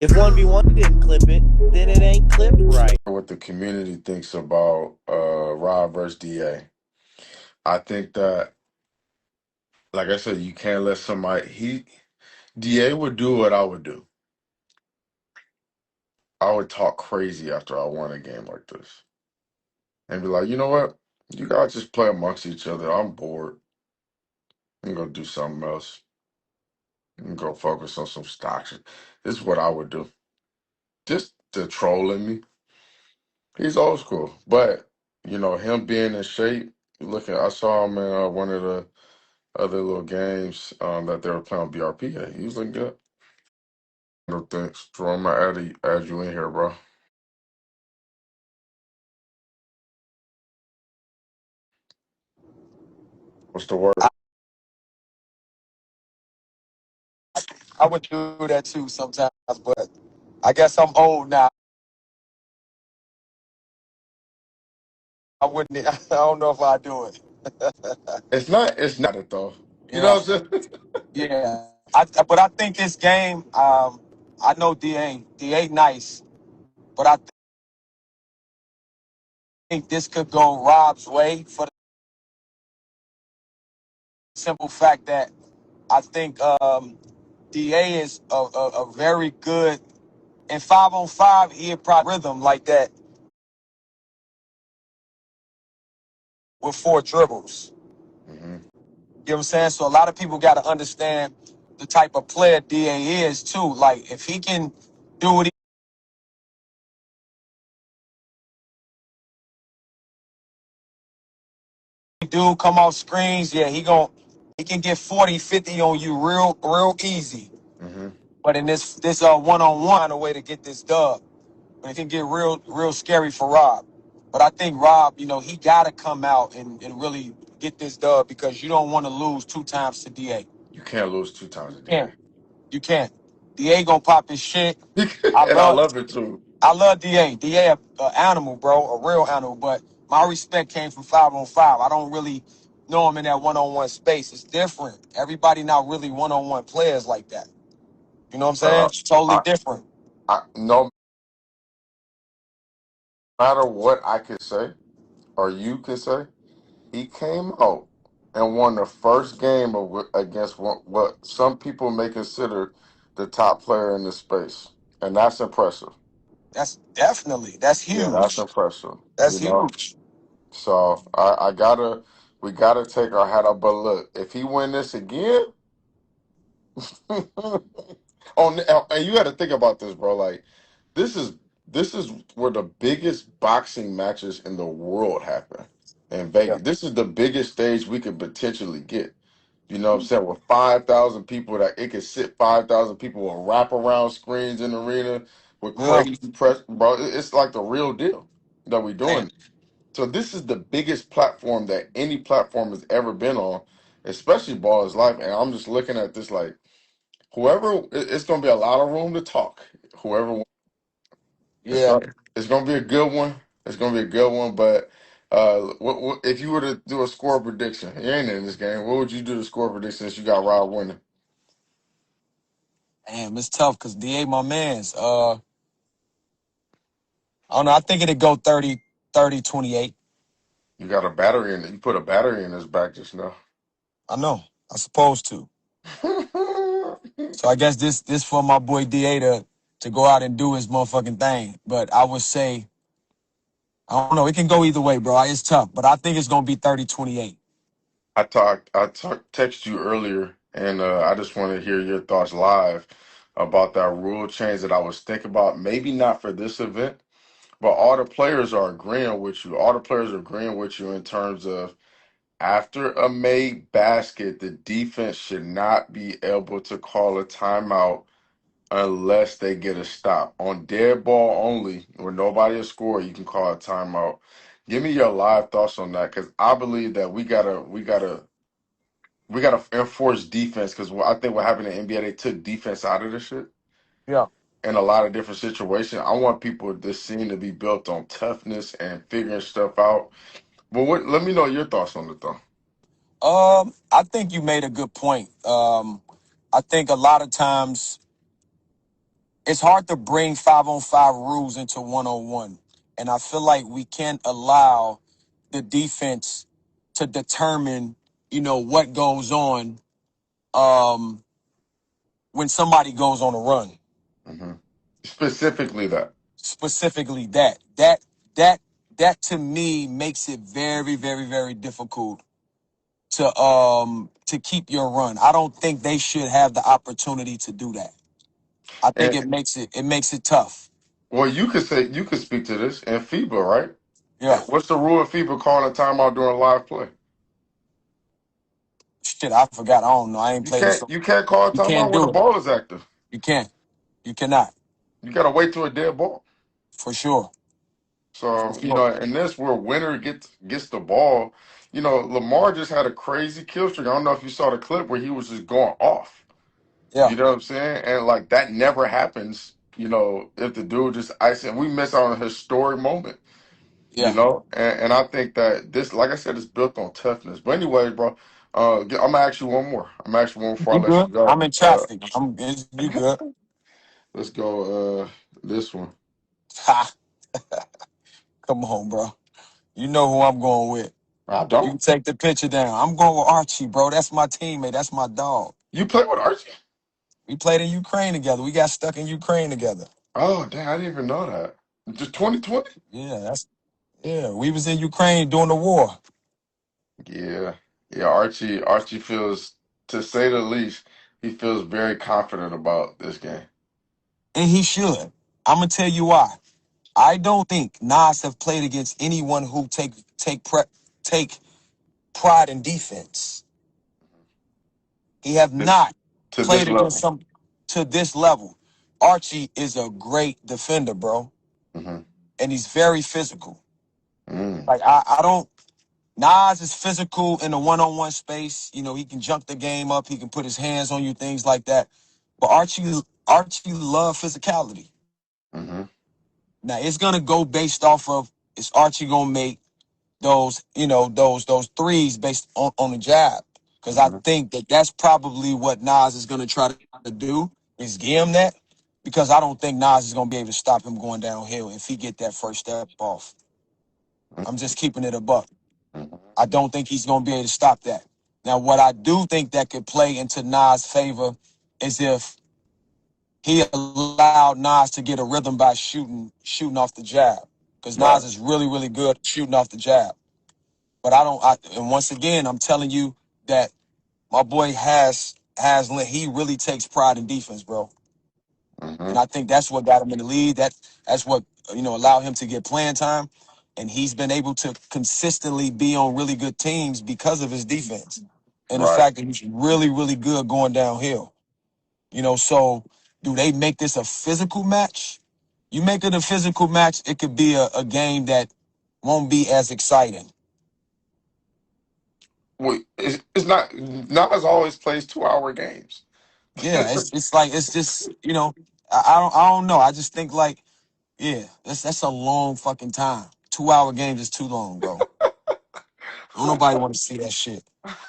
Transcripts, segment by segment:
If 1v1 didn't clip it, then it ain't clipped right. What the community thinks about Rob versus DA. I think that, like I said, you can't let somebody DA would do what I would do. I would talk crazy after I won a game like this. And be like, you know what? You guys just play amongst each other. I'm bored. I'm gonna do something else. I'm gonna go focus on some stocks. This is what I would do. Just to trolling me. He's old school. But, him being in shape, I saw him in one of the other little games that they were playing on BRP. He was looking good. No thanks. Jerome, I add you in here, bro. What's the word? I would do that too sometimes, but I guess I'm old now. I wouldn't. I don't know if I do it. It's not it though. You know Yeah, what I'm saying? yeah. But I think this game. I know DA nice, but I think this could go Rob's way for the simple fact that I think DA is a very good in 5-on-5. He'd probably rhythm like that with 4 dribbles. hmm You know what I'm saying? So a lot of people got to understand the type of player DA is too. Like if he can do what he do, come off screens, yeah, he can get 40, 50 on you real easy. hmm But in this one-on-one a way to get this dub, but it can get real scary for Rob. But I think Rob, he got to come out and really get this dub because you don't want to lose 2 times to DA. You can't lose 2 times a Can't. DA. You can't. DA gonna pop his shit. I And I love love it too. I love DA. DA a animal, bro, a real animal. But my respect came from 5-on-5. I don't really know him in that one-on-one space. It's different. Everybody not really one-on-one players like that. You know what I'm saying? Uh, It's totally I, different. no matter what I could say or you could say, he came out and won the first game against what some people may consider the top player in the space, and that's impressive. That's Yeah, that's huge. impressive. That's huge. So we gotta take our hat off. But look, if he win this again, and you got to think about this, bro. Like this is this is where the biggest boxing matches in the world happen in Yeah. Vegas. This is the biggest stage we could potentially get. You know what I'm saying? With 5,000 people, that it could sit 5,000 people with wraparound screens in the arena with Yeah. crazy press, bro. It's like the real deal that we Man. doing. So this is the biggest platform that any platform has ever been on, especially Ballislife. And I'm just looking at this like it's going to be a lot of room to talk. Whoever, it's Yeah. not, it's going to be a good one. It's going to be a good one. But if you were to do a score prediction, you ain't in this game. What would you do to score prediction since you got Rob winning? Damn, it's tough because DA my man's. I don't know. I think it'd go 30-28. You got a battery in it. You put a battery in his back just now. I know. I'm supposed to. So I guess this for my boy DA to go out and do his motherfucking thing. But I would say, I don't know. It can go either way, bro. It's tough. But I think it's going to be 30-28. Text you earlier, and I just want to hear your thoughts live about that rule change that I was thinking about. Maybe not for this event, but all the players are agreeing with you. All the players are agreeing with you in terms of after a made basket, the defense should not be able to call a timeout unless they get a stop. On dead ball only, where nobody has scored, you can call a timeout. Give me your live thoughts on that, because I believe that we gotta enforce defense, because I think what happened in the NBA, they took defense out of the shit Yeah. in a lot of different situations. I want people this scene to be built on toughness and figuring stuff out. But let me know your thoughts on it though. I think you made a good point. I think a lot of times it's hard to bring 5-on-5 rules into 1-on-1. And I feel like we can't allow the defense to determine, what goes on um, when somebody goes on a run. Hmm. Specifically that. Specifically that to me makes it very, very, very difficult to keep your run. I don't think they should have the opportunity to do that. I think And it makes it tough. well, you could speak to this in FIBA, right? Yeah. What's the rule in FIBA calling a timeout during live play? Shit, I forgot. I don't know. I ain't played it, so You can't call a you timeout can't when the do it. ball is active. You can't. You cannot. You gotta wait till a dead ball. For sure. For So, sure. in this where winner gets the ball, Lamar just had a crazy kill streak. I don't know if you saw the clip where he was just going off. Yeah. You know what I'm saying? And like that never happens, if the dude just ice and we miss out on a historic moment, Yeah. And I think that this, like I said, is built on toughness. But anyway, bro, I'm gonna ask you one more. I'm gonna ask you one before I You let you good? I'm go. in traffic. You good? Let's go this one. Ha. Come on, bro. You know who I'm going with. I You can don't. take the picture down. I'm going with Archie, bro. That's my teammate. That's my dog. You play with Archie? We played in Ukraine together. We got stuck in Ukraine together. Oh, damn, I didn't even know that. Just 2020? Yeah. We was in Ukraine during the war. Yeah. Yeah, Archie feels, to say the least, he feels very confident about this game. And he should. I'm gonna tell you why. I don't think Nas have played against anyone who take pride in defense. He have Th- not To this played against level. some to this level. Archie is a great defender, bro, Hmm. and he's very physical. Mm. Like I don't. Nas is physical in the 1-on-1 space. He can jump the game up. He can put his hands on you, things like that. But Archie love physicality. Hmm. Now it's gonna go based off of, is Archie gonna make those threes based on the jab? Because I Hmm. think that's probably what Nas is gonna try to do, is give him that. Because I don't think Nas is gonna be able to stop him going downhill if he get that first step off. I'm just keeping it a buck. Hmm. I don't think he's gonna be able to stop that. Now, what I do think that could play into Nas' favor is if he allowed Nas to get a rhythm by shooting off the jab. Because Right. Nas is really, really good at shooting off the jab. But and once again, I'm telling you that my boy he really takes pride in defense, bro. Hmm. And I think that's what got him in the lead. That's what allowed him to get playing time. And he's been able to consistently be on really good teams because of his defense. And the Right. fact that he's really, really good going downhill. So do they make this a physical match? You make it a physical match, it could be a game that won't be as exciting. Wait, it's not as always plays 2-hour games. Yeah, it's like it's just I don't know. I just think like, yeah, that's a long fucking time. 2-hour games is too long, bro. Don't nobody want to see that shit.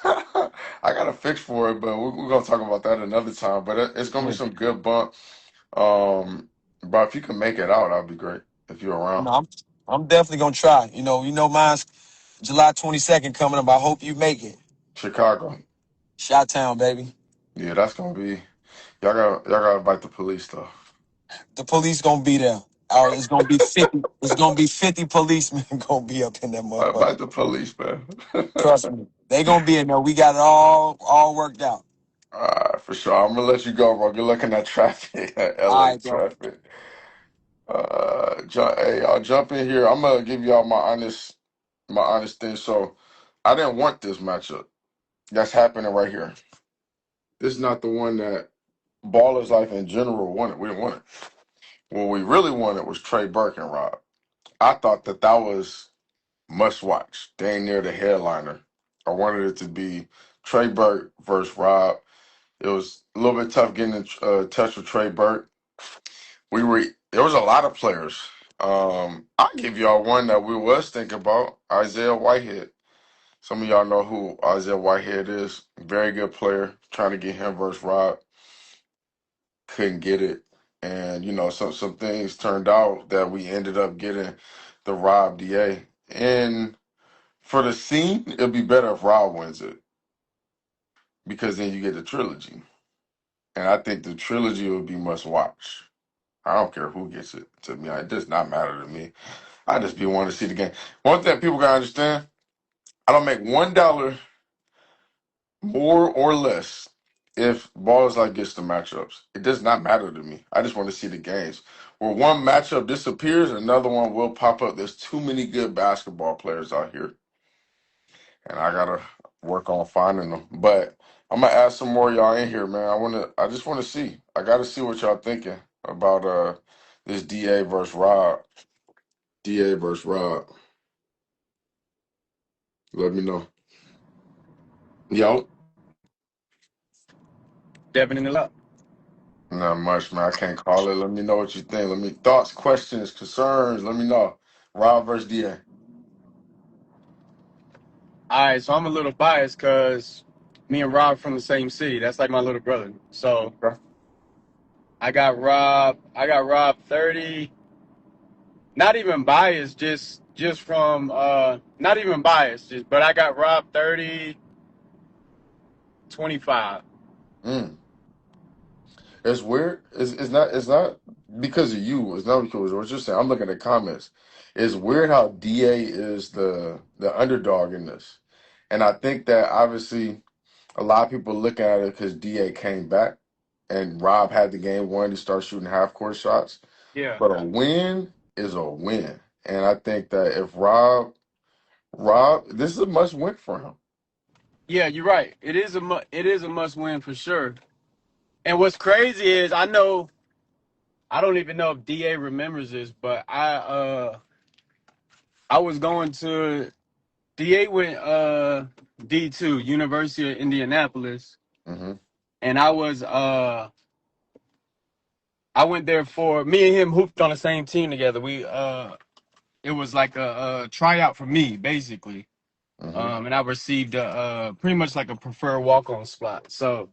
I got a fix for it, but we're gonna talk about that another time. But it's gonna be Yeah. some good bump. But if you can make it out, that'd be great. If you're around No, I'm definitely gonna try. Mine's July 22nd coming up. I hope you make it. Chicago, Shot Town, baby. yeah, that's gonna be. Y'all gotta invite the police though. The police gonna be there. It's gonna be 50. It's gonna be 50 policemen gonna be up in that motherfucker. Invite the police, man. Trust me, they gonna be in there. We got it all worked out. All right, for sure. I'm gonna let you go, bro. Good luck in that traffic, that All LA right, bro. traffic. Hey, I'll jump in here. I'm gonna give y'all my honest thing. So, I didn't want this matchup that's happening right here. This is not the one that Ballers Life in general wanted. We didn't want it. What we really wanted was Trey Burke and Rob. I thought that was must watch, dang near the headliner. I wanted it to be Trey Burke versus Rob. It was a little bit tough getting in touch with Trey Burke. There was a lot of players. I'll give y'all one that we was thinking about, Isaiah Whitehead. Some of y'all know who Isaiah Whitehead is. Very good player. Trying to get him versus Rob. Couldn't get it. And some things turned out that we ended up getting the Rob DA. And for the scene, it'd be better if Rob wins it because then you get the trilogy. And I think the trilogy would be must watch. I don't care who gets it. To me, it does not matter to me. I just be wanting to see the game. One thing people gotta understand: I don't make $1 more or less if Ballislife gets the matchups. It does not matter to me. I just want to see the games. Where one matchup disappears, another one will pop up. There's too many good basketball players out here, and I gotta work on finding them. But I'm gonna add some more of y'all in here, man. I just wanna see. I gotta see what y'all thinking about this DA versus Rob. DA versus Rob. Let me know. Yo, DevInTheLab. not much, man. I can't call it. Let me know what you think. Let me thoughts, questions, concerns. Let me know. Rob versus DA. All right, so I'm a little biased because me and Rob from the same city. That's like my little brother. So Okay. I got Rob. I got Rob 30. Not even biased, just from not even biased, but I got Rob 30, 25. Mm. It's weird. It's not because of you. It's not because of what you're saying. I'm looking at comments. It's weird how DA is the underdog in this. And I think that obviously a lot of people looking at it because DA came back and Rob had the game won. He started shooting half court shots. Yeah. But a win is a win. And I think that if Rob, this is a must win for him. Yeah, you're right. It is a must win for sure. And what's crazy is I don't even know if DA remembers this, but I was going to DA went D2, University of Indianapolis, Hmm. and I went there for me and him hooped on the same team together. We it was like a tryout for me basically. Hmm. And I received pretty much like a preferred walk-on spot. So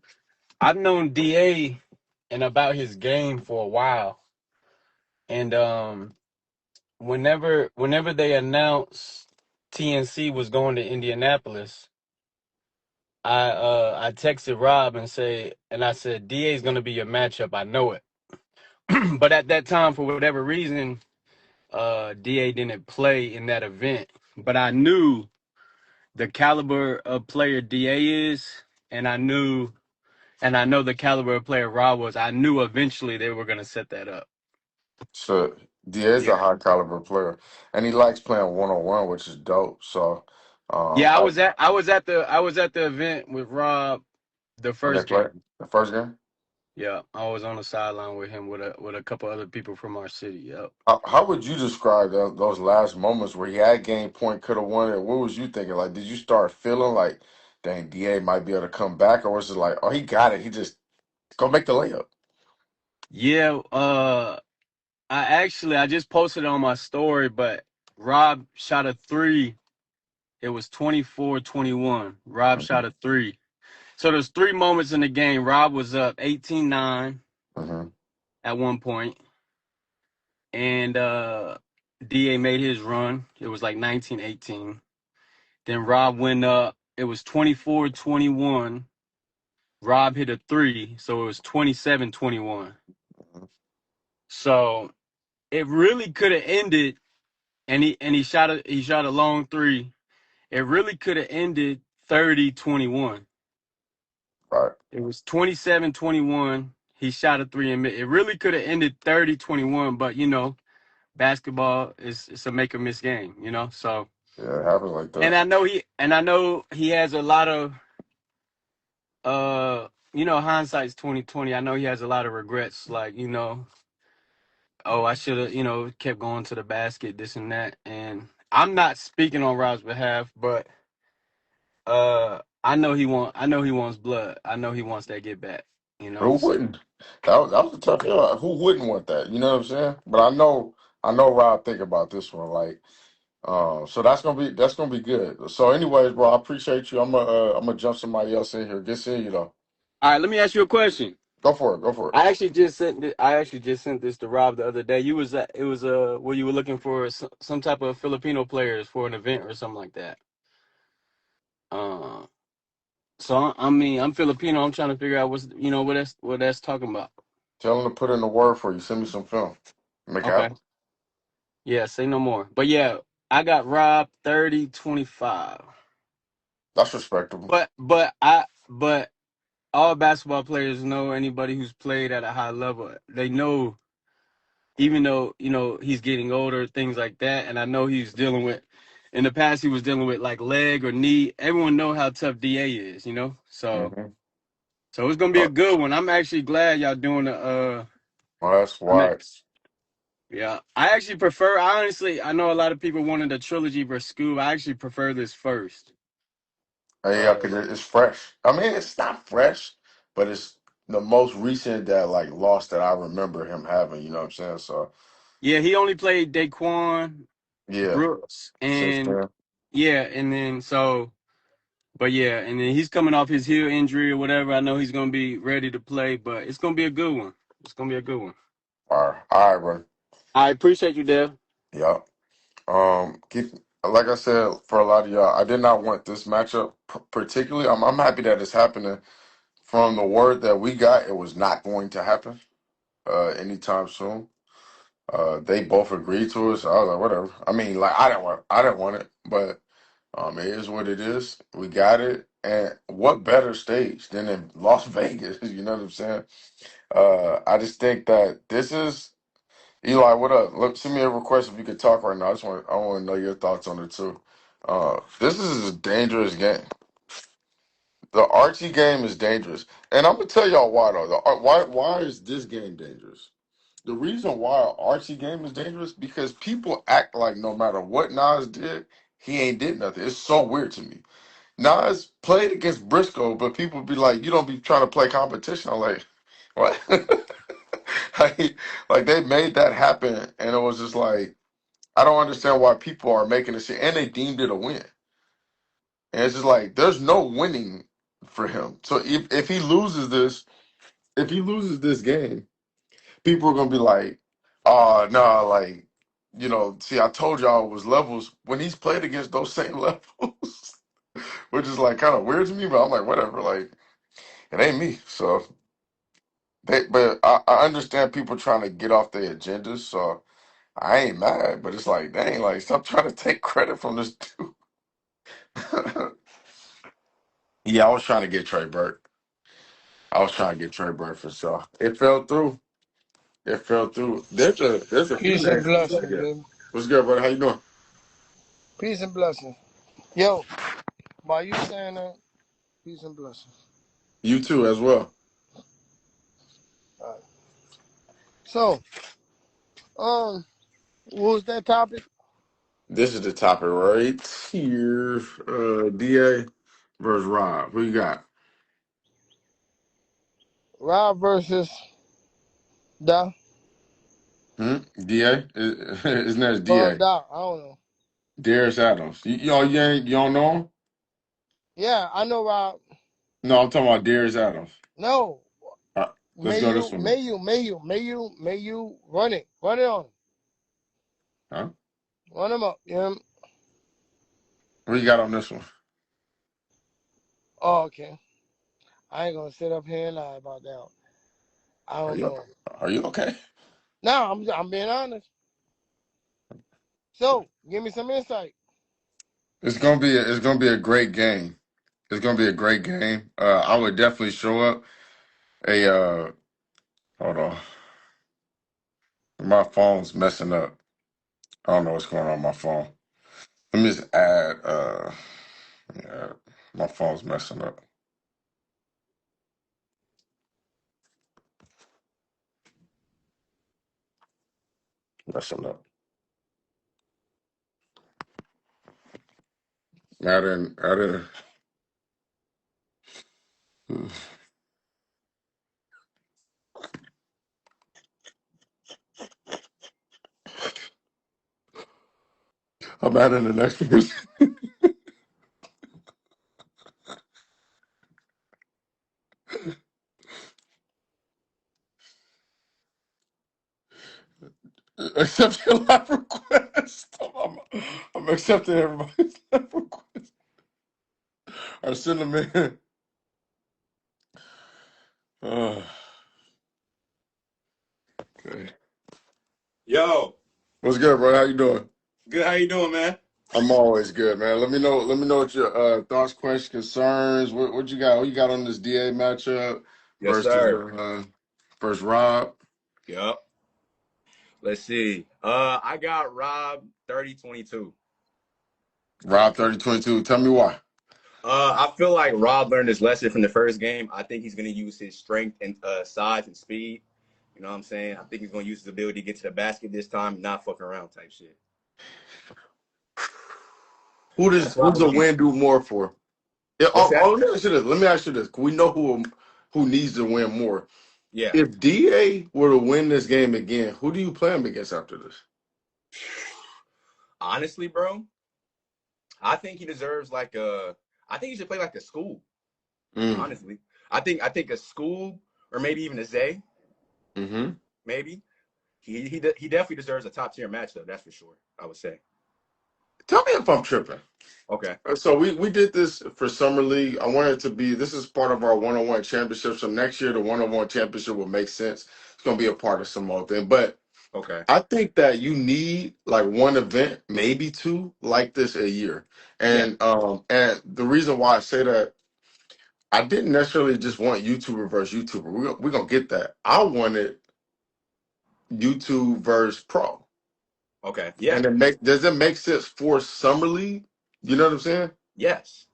I've known DA and about his game for a while. And whenever they announced TNC was going to Indianapolis, I texted Rob and I said DA is gonna be your matchup. I know it. But at that time, for whatever reason, DA didn't play in that event. But I knew the caliber of player DA is, and I know the caliber of player Rob was. I knew eventually they were gonna set that up. So DA is a Yeah. high caliber player. And he likes playing 1-on-1, which is dope. So Yeah, I I was at the event with Rob the when they first play game. the first game. Yeah, I was on the sideline with him with a couple other people from our city. Yep. How would you describe those last moments where he had game point, could have won it? What was you thinking? Like, did you start feeling like, dang, DA might be able to come back, or was it like, oh, he got it, he just go make the layup? Yeah, I just posted it on my story, but Rob shot a three. It was 24-21. Rob Hmm. shot a three. So there's three moments in the game. Rob was up 18-9 Hmm. at one point, and DA made his run. It was like 19-18. Then Rob went up. It was 24-21. Rob hit a three, so it was 27-21. So it really could have ended, and he shot a long three. It really could have ended 30-21. Right. It was 27-21. He shot a three and it really could have ended 30-21, but basketball is it's a make or miss game. So Yeah, it happens like and that. I know he has a lot of hindsight's 2020. I know he has a lot of regrets, like, oh, I should have, kept going to the basket, this and that. And I'm not speaking on Rob's behalf, but I know he wants blood. I know he wants that get back. Who So wouldn't? That was a tough year. Who wouldn't want that? You know what I'm saying? But I know Rob think about this one. Like, so that's gonna be good. So, anyways, bro, I appreciate you. I'm gonna jump somebody else in here. Get in, you know. all right, let me ask you a question. Go for it. Go for it. I actually just sent this to Rob the other day. It was where you were looking for some type of Filipino players for an event or something like that. Uh, so I mean, I'm Filipino. I'm trying to figure out what that's talking about. Tell him to put in the word for you. Send me some film. Make it Okay. happen. Yeah, say no more. But yeah, I got Rob 30-25. That's respectable. But all basketball players know anybody who's played at a high level. They know, even though he's getting older, things like that. And I know he's dealing with, in the past he was dealing with like leg or knee. Everyone know how tough DA is, So Mm-hmm. it's gonna be a good one. I'm actually glad y'all doing the Well, that's I'm at, why. yeah. I actually prefer, honestly, I know a lot of people wanted the trilogy versus Scoob. I actually prefer this first. Yeah, because it's fresh. I mean, it's not fresh, but it's the most recent that like loss that I remember him having. You know what I'm saying? So Yeah, he only played Daquan yeah, Brooks since and then, yeah, and then but yeah, and then he's coming off his heel injury or whatever. I know he's gonna be ready to play, but it's gonna be a good one. It's gonna be a good one. all right, bro. I appreciate you, Dev. Yeah. Keep like I said for a lot of y'all, I did not want this matchup particularly. I'm happy that it's happening. From the word that we got, it was not going to happen anytime soon. They both agreed to it, so I was like, whatever. I mean, like I didn't want it, but it is what it is. We got it, and what better stage than in Las Vegas? You know what I'm saying? I just think that this is Eli. What up? Look, send me a request if you could talk right now. I want to know your thoughts on it too. This is a dangerous game. The Archie game is dangerous, and I'm gonna tell y'all why though. Why is this game dangerous? The reason why Archie game is dangerous because people act like no matter what Nas did, he ain't did nothing. It's so weird to me. Nas played against Briscoe, but people be like, you don't be trying to play competition. I'm like, what? like they made that happen, and it was just like I don't understand why people are making this shit, and they deemed it a win. And it's just like there's no winning for him. So if he loses this game, people are gonna be like, oh no, like, see, I told y'all it was levels when he's played against those same levels. Which is like kind of weird to me, but I'm like, whatever, like it ain't me. So but I understand people trying to get off their agendas, so I ain't mad, but it's like, dang, like stop trying to take credit from this dude. Yeah, I was trying to get Trey Burke. I was trying to get Trey Burke for sure. It fell through. It fell through. There's a few Peace and games. blessings, Yeah. baby. What's good, brother? How you doing? Peace and blessings. Yo, by you saying that, peace and blessings. You too, as well. All right. So, what was that topic? This is the topic right here. DA versus Rob. Who you got? Rob versus Da. DA? His name is Or DA. Da. I don't know. Darius Adams. You don't know him? Yeah, I know Rob. No, I'm talking about Darius Adams. No. Uh, let's go this one. May you run it. Run it on him. Huh? Run him up. Yeah. What you got on this one? Oh, okay. I ain't gonna sit up here and lie about that. I Are don't you know. are you okay? No, I'm being honest. So, give me some insight. It's gonna be a great game. It's gonna be a great game. I would definitely show up. Hold on. My phone's messing up. I don't know what's going on with my phone. Let me just add yeah, my phone's messing up. Messing up. I didn't I'm adding the next person. accept your live request. I'm accepting everybody's live request. I send them in. Okay. Yo, What's good, bro? How you doing? good. How you doing, man? I'm always good, man. Let me know. Let me know what your thoughts, questions, concerns. What you got? What you got on this DA matchup Yes, versus sir. versus Rob? Yep. Let's see. I got Rob 30-22. Rob 30-22. Tell me why. I feel like Rob learned his lesson from the first game. I think he's gonna use his strength and size and speed. You know what I'm saying? I think he's gonna use his ability to get to the basket this time, and not fuck around type shit. That's what I Who's the believe. win do more for? Yeah, What's that? let me ask you this. Let me ask you this. We know who needs to win more. Yeah. If DA were to win this game again, who do you play him against after this? Honestly, bro, I think he deserves like a. I think he should play like a school. Mm. Honestly, I think a school or maybe even a Zay. Mm-hmm. Maybe. He definitely deserves a top tier match though. That's for sure. I would say. Tell me if I'm tripping. Okay. So we did this for Summer League. I want it to be, this is part of our one-on-one championship. So next year, the one-on-one championship will make sense. It's going to be a part of some more thing. But Okay. I think that you need like one event, maybe two, like this a year. Yeah. And the reason why I say that, I didn't necessarily just want YouTuber versus YouTuber. We're going to get that. I wanted YouTube versus Pro. Okay. Yeah. And does it make sense for Summer League? You know what I'm saying? Yes.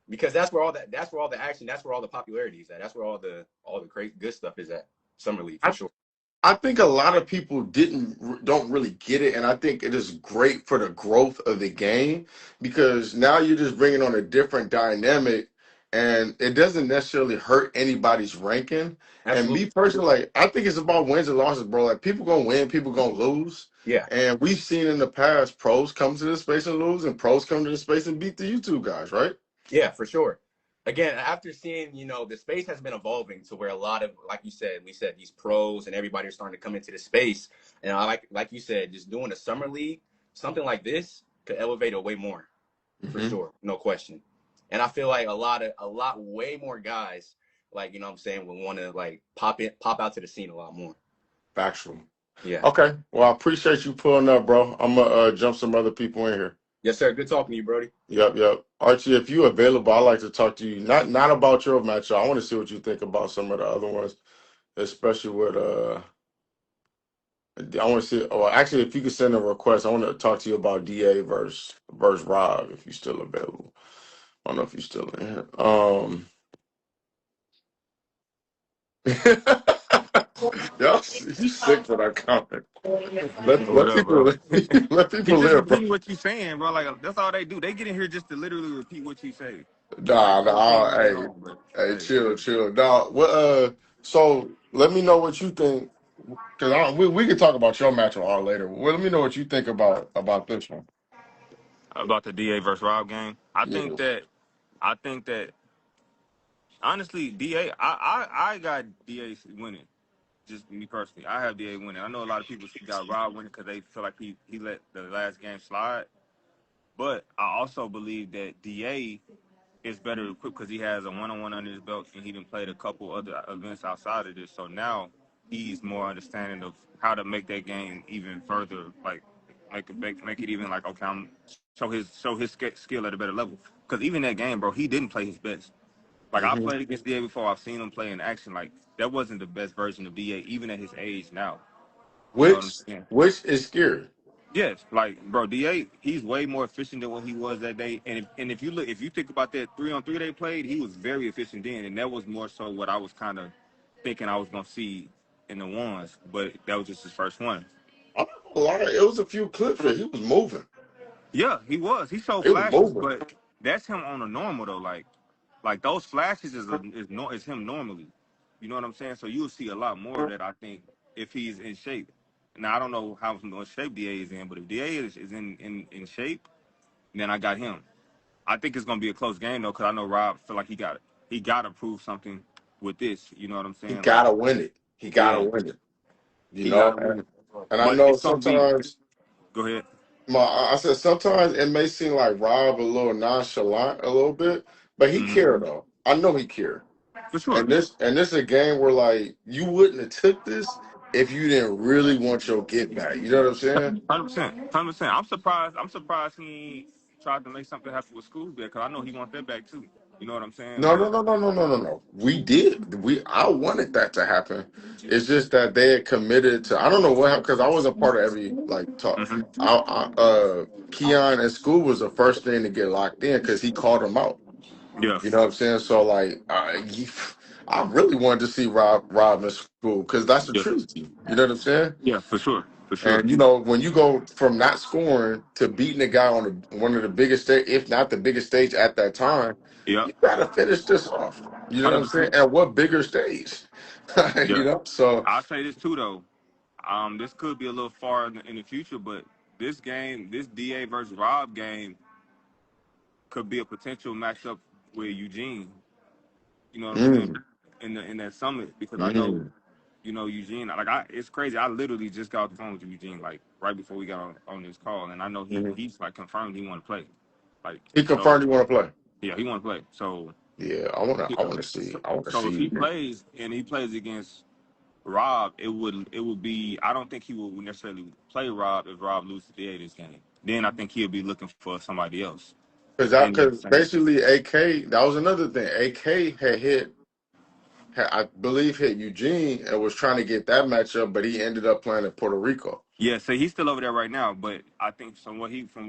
Because that's where all the action, that's where all the popularity is at. That's where all the crazy good stuff is at. Summer League for sure. I think a lot of people don't really get it, and I think it is great for the growth of the game because now you're just bringing on a different dynamic, and it doesn't necessarily hurt anybody's ranking. And me Absolutely. personally, like I think it's about wins and losses, bro. Like people gonna win, people gonna lose, Yeah. and we've seen in the past pros come to this space and lose, and pros come to the space and beat the YouTube guys, right? Yeah, for sure. Again, after seeing, the space has been evolving to where a lot of, like you said, we said these pros and everybody are starting to come into the space. And I like you said, just doing a summer league, something like this could elevate it way more, for Mm-hmm. sure, no question. And I feel like way more guys, like what I'm saying, will want to like pop out to the scene a lot more. Factual. Yeah. Okay. Well, I appreciate you pulling up, bro. I'm gonna jump some other people in here. Yes, sir. Good talking to you, Brody. Yep. Archie, if you available, I'd like to talk to you. Not about your matchup. I want to see what you think about some of the other ones, especially with I want to see. Oh, actually, if you could send a request, I want to talk to you about DA versus Rob if you're still available. I don't know if you're still in here. Y'all, you sick for that comment. Let What up, people bro? let He people just live, bro. repeating what you saying, bro. Like that's all they do. They get in here just to literally repeat what you say. Like no point Nah. going on, but Hey, hey, chill. Nah, what? So let me know what you think, because we can talk about your match all later. Well, let me know what you think about this one. about the DA versus Rob game, Yeah. I think that honestly, DA, I got DA winning. Just me personally, I have DA winning. I know a lot of people got Rob winning because they feel like he let the last game slide, but I also believe that DA is better equipped because he has a one-on-one under his belt and he done played a couple other events outside of this. So now he's more understanding of how to make that game even further, like make it even like okay, show his skill at a better level. Because even that game, bro, he didn't play his best. Like I Hmm. played against DA before, I've seen him play in action. Like that wasn't the best version of DA, even at his age now. You know what I'm Which saying? which is scary. Yes, like bro, Da he's way more efficient than what he was that day. And if you think about that 3-on-3 they played, he was very efficient then, and that was more so what I was kind of thinking I was gonna see in the ones, but that was just his first one. I'm not gonna lie, it was a few clips where he was moving. Yeah, he was. He showed He was flashes, moving. but that's him on a normal though. Like those flashes is him normally. You know what I'm saying? So you'll see a lot more of that. I think if he's in shape. Now I don't know how much shape Da is in, but if Da is in shape, then I got him. I think it's gonna be a close game though, because I know Rob feel like he got to prove something with this. You know what I'm He saying? Like, gotta win it. He gotta yeah, win it. You he got to know, win it. And I But know it's gonna be. sometimes Go ahead. I said sometimes it may seem like Rob a little nonchalant a little bit, but he Hmm. cared though. I know he cared. For sure. And this is a game where like you wouldn't have took this if you didn't really want your get back. You know what I'm saying? 100%. 100%. I'm surprised. I'm surprised he tried to make something happen with school there because I know he wants that back too. You know what I'm saying? No, no, But no, no, no, no, no, no. We did. I wanted that to happen. It's just that they had committed to. I don't know what happened because I wasn't part of every like talk. hmm Keon at school was the first thing to get locked in because he called him out. yeah, You know what I'm saying? So like, I really wanted to see Rob in school because that's the yeah, truth. You know what I'm saying? yeah, for sure, for sure. And you know, when you go from not scoring to beating a guy on one of the biggest stage, if not the biggest stage at that time, Yeah, you gotta finish this off. You know what I'm saying? 100%. And what bigger stage? Yeah. You know, so I'll say this too though. This could be a little far in the future, but this game, this DA versus Rob game, could be a potential matchup with Eugene. You know what I'm saying? mm, In that summit because I know, mm, Eugene. It's crazy. I literally just got off the phone with Eugene like right before we got on this call, and I know mm. he's like confirmed he want to play. Like He so, confirmed he want to play. yeah, he want to play. So, Yeah, yeah. I want to So if see. he plays and he plays against Rob, it would be. I don't think he will necessarily play Rob if Rob loses the A this game. Then I think he'll be looking for somebody else in that Because same. basically AK, that was another thing. AK I believe hit Eugene and was trying to get that matchup, but he ended up playing in Puerto Rico. Yeah, so he's still over there right now, but I think from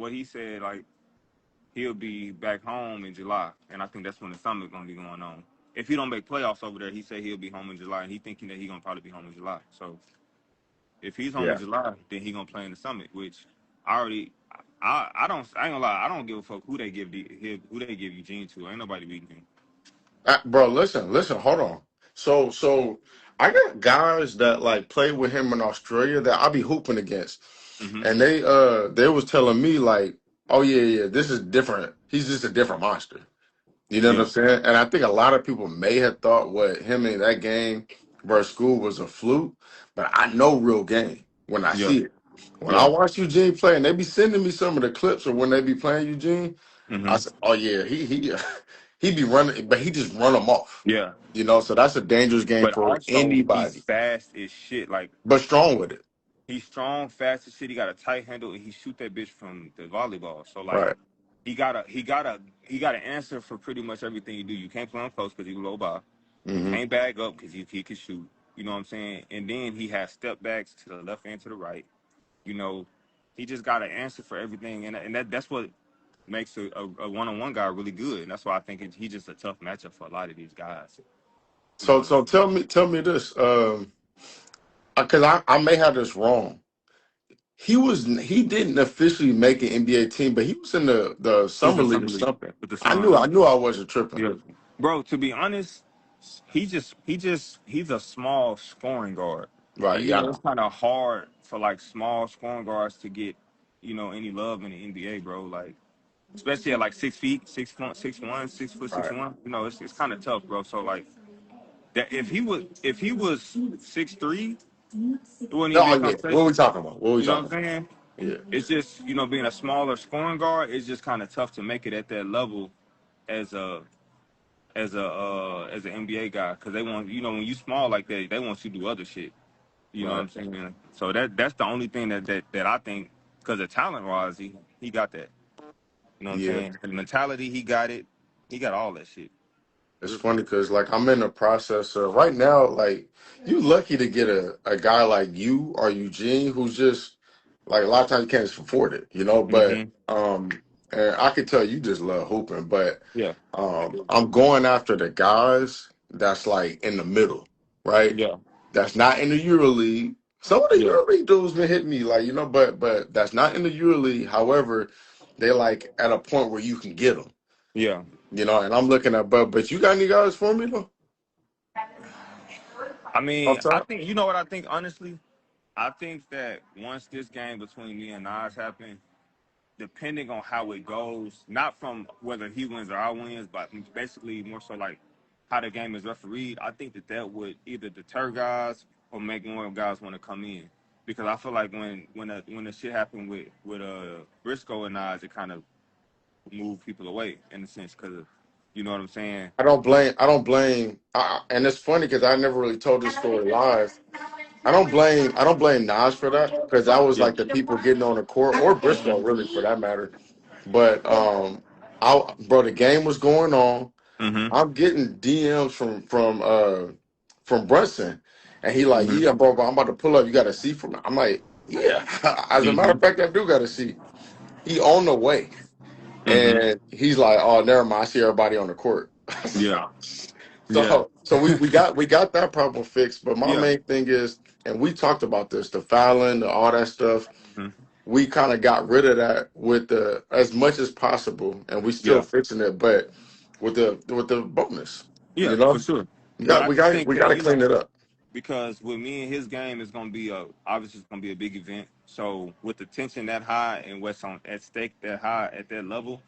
what he said, like he'll be back home in July, and I think that's when the summit's gonna be going on. If he don't make playoffs over there, he said he'll be home in July, and he thinking that he gonna probably be home in July. So if he's home in Yeah. July, then he gonna play in the summit, which I already. I ain't gonna lie. I don't give a fuck who they give Eugene to. Ain't nobody beating him. Bro, listen, hold on. So I got guys that like play with him in Australia that I be hooping against. Hmm. And they was telling me like, oh yeah, this is different. He's just a different monster. You know what I'm Yeah, saying? And I think a lot of people may have thought what him in that game versus school was a fluke, but I know real game when I yeah, see it. When I yeah. watch Eugene play, and they be sending me some of the clips of when they be playing Eugene, I Hmm. said, "Oh yeah, he he be running, but he just run them off." Yeah. You know, so that's a dangerous game But for also he's anybody, fast as shit. Like but strong with it. he's strong, fast as shit. He got a tight handle, and he shoot that bitch from the volleyball. So like, Right. he got an answer for pretty much everything you do. You can't play him close because he's low by. You Hmm. can't bag up because he can shoot. You know what I'm saying? And then he has step backs to the left and to the right. You know, he just got an answer for everything, and that's what makes a one-on-one guy really good. And that's why I think he's just a tough matchup for a lot of these guys. You know So what I'm so saying? tell me this, because I may have this wrong. He didn't officially make an NBA team, but he was in the He's summer in league or summer league something. with the I Suns. knew I wasn't tripping. Yeah, bro. To be honest, he's a small scoring guard, Right, and yeah, I it's know. kind of hard for like small scoring guards to get any love in the NBA, bro. Like especially at like 6 feet, 6'1", 6 foot six Right. one. It's kind of tough, bro. So like that if he was 6'3", it wouldn't even be Oh a yeah. What are we conversation. talking about? What are we You know talking what I'm about? saying? Yeah. It's just being a smaller scoring guard, it's just kind of tough to make it at that level as a as an NBA guy because they want when you small like that they want you to do other shit. You know what Right. I'm saying? So that's the only thing that I think because of talent wise he got that. You know what I'm Yeah. saying? The mentality he got it. He got all that shit. It's funny because like I'm in the process of right now, like you lucky to get a guy like you or Eugene who's just like a lot of times you can't just afford it, you know. But Hmm. and I could tell you just love hooping, but Yeah. I'm going after the guys that's like in the middle, right? Yeah. That's not in the EuroLeague. Some of the Yeah. EuroLeague dudes been hitting me like, but that's not in the EuroLeague. However, they like at a point where you can get them, Yeah. and I'm looking at, but you got any guys for me though? I mean, Off I top? think you know what I think. Honestly, I think that once this game between me and Nas happen, depending on how it goes, not from whether he wins or I wins, but basically more so like how the game is refereed, I think that would either deter guys or make more guys want to come in. because I feel like when the shit happened with Briscoe and Nas, it kind of moved people away in a sense because you know what I'm saying. I don't blame. I don't blame. And it's funny because I never really told this story live. I don't blame. I don't blame Nas for that because that was Yeah. like the people getting on the court or Briscoe really for that matter. But bro, the game was going on. Mm-hmm. I'm getting DMs from Brunson, and he like, yeah, bro, I'm about to pull up. You got a seat for me? I'm like, yeah. As a matter Mm-hmm. of fact, I do got a seat. He on the way, Mm-hmm. and he's like, oh, never mind. I see everybody on the court. Yeah. Yeah. So we got that problem fixed. But my Yeah. main thing is, and we talked about this, the fouling, all that stuff. Mhm. We kind of got rid of that with the as much as possible, and we still Yeah. fixing it, but with the bonus, Yeah. For you sure. we But got I we just got think we got that to clean it up. because with me and his game is gonna be obviously it's gonna be a big event. So with the tension that high and what's on at stake that high at that level,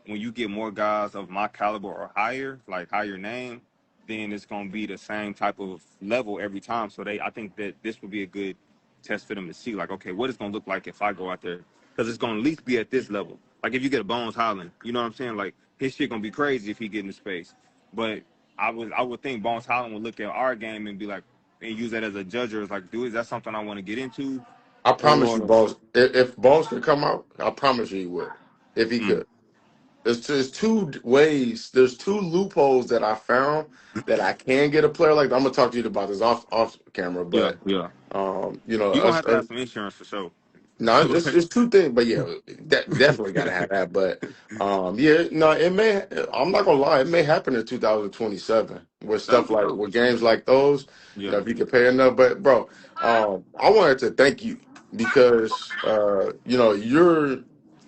when you get more guys of my caliber or higher, like higher name, then it's gonna be the same type of level every time. So I think that this would be a good test for them to see, like, okay, what it's gonna look like if I go out there, because it's gonna at least be at this level. Like if you get a Bones Holland, you know what I'm saying? Like his shit gonna be crazy if he get into space. But I would think Bones Holland would look at our game and be like, and use that as a judge or as like, dude, is that something I want to get into? I promise you, Or Bones. If Bones could come out, I promise you he would. If he mm, could, there's two ways. There's two loopholes that I found that I can get a player like that. I'm gonna talk to you about this off camera, yeah, but yeah, you're gonna us, have to have some insurance for sure. no, it's two things, but yeah, that definitely got to have that. But yeah, no, it may. I'm not gonna lie, it may happen in 2027 with That'll stuff be like dope for with sure. games like those. Yeah. If you could pay enough. But bro, I wanted to thank you because you're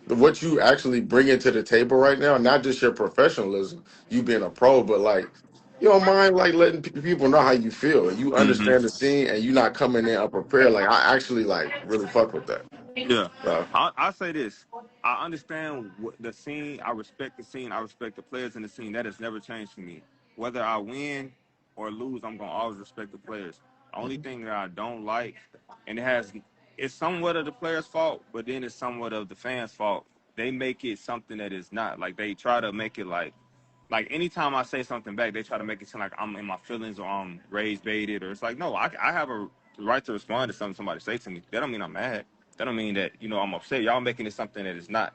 what you actually bring into the table right now. Not just your professionalism, you being a pro, but like you don't mind like letting people know how you feel and you Hmm. understand the scene and you not coming in unprepared. Like I actually like really fuck with that. Yeah, So I say this. I understand the scene. I respect the scene. I respect the players in the scene. That has never changed for me. Whether I win or lose, I'm gonna always respect the players. The only mhm. thing that I don't like, and it's somewhat of the players' fault, but then it's somewhat of the fans' fault. They make it something that is not. Like they try to make it like anytime I say something back, they try to make it sound like I'm in my feelings or I'm raised baited, or it's like no, I have a right to respond to something somebody say to me. That don't mean I'm mad. That don't mean that I'm upset. Y'all making it something that is not.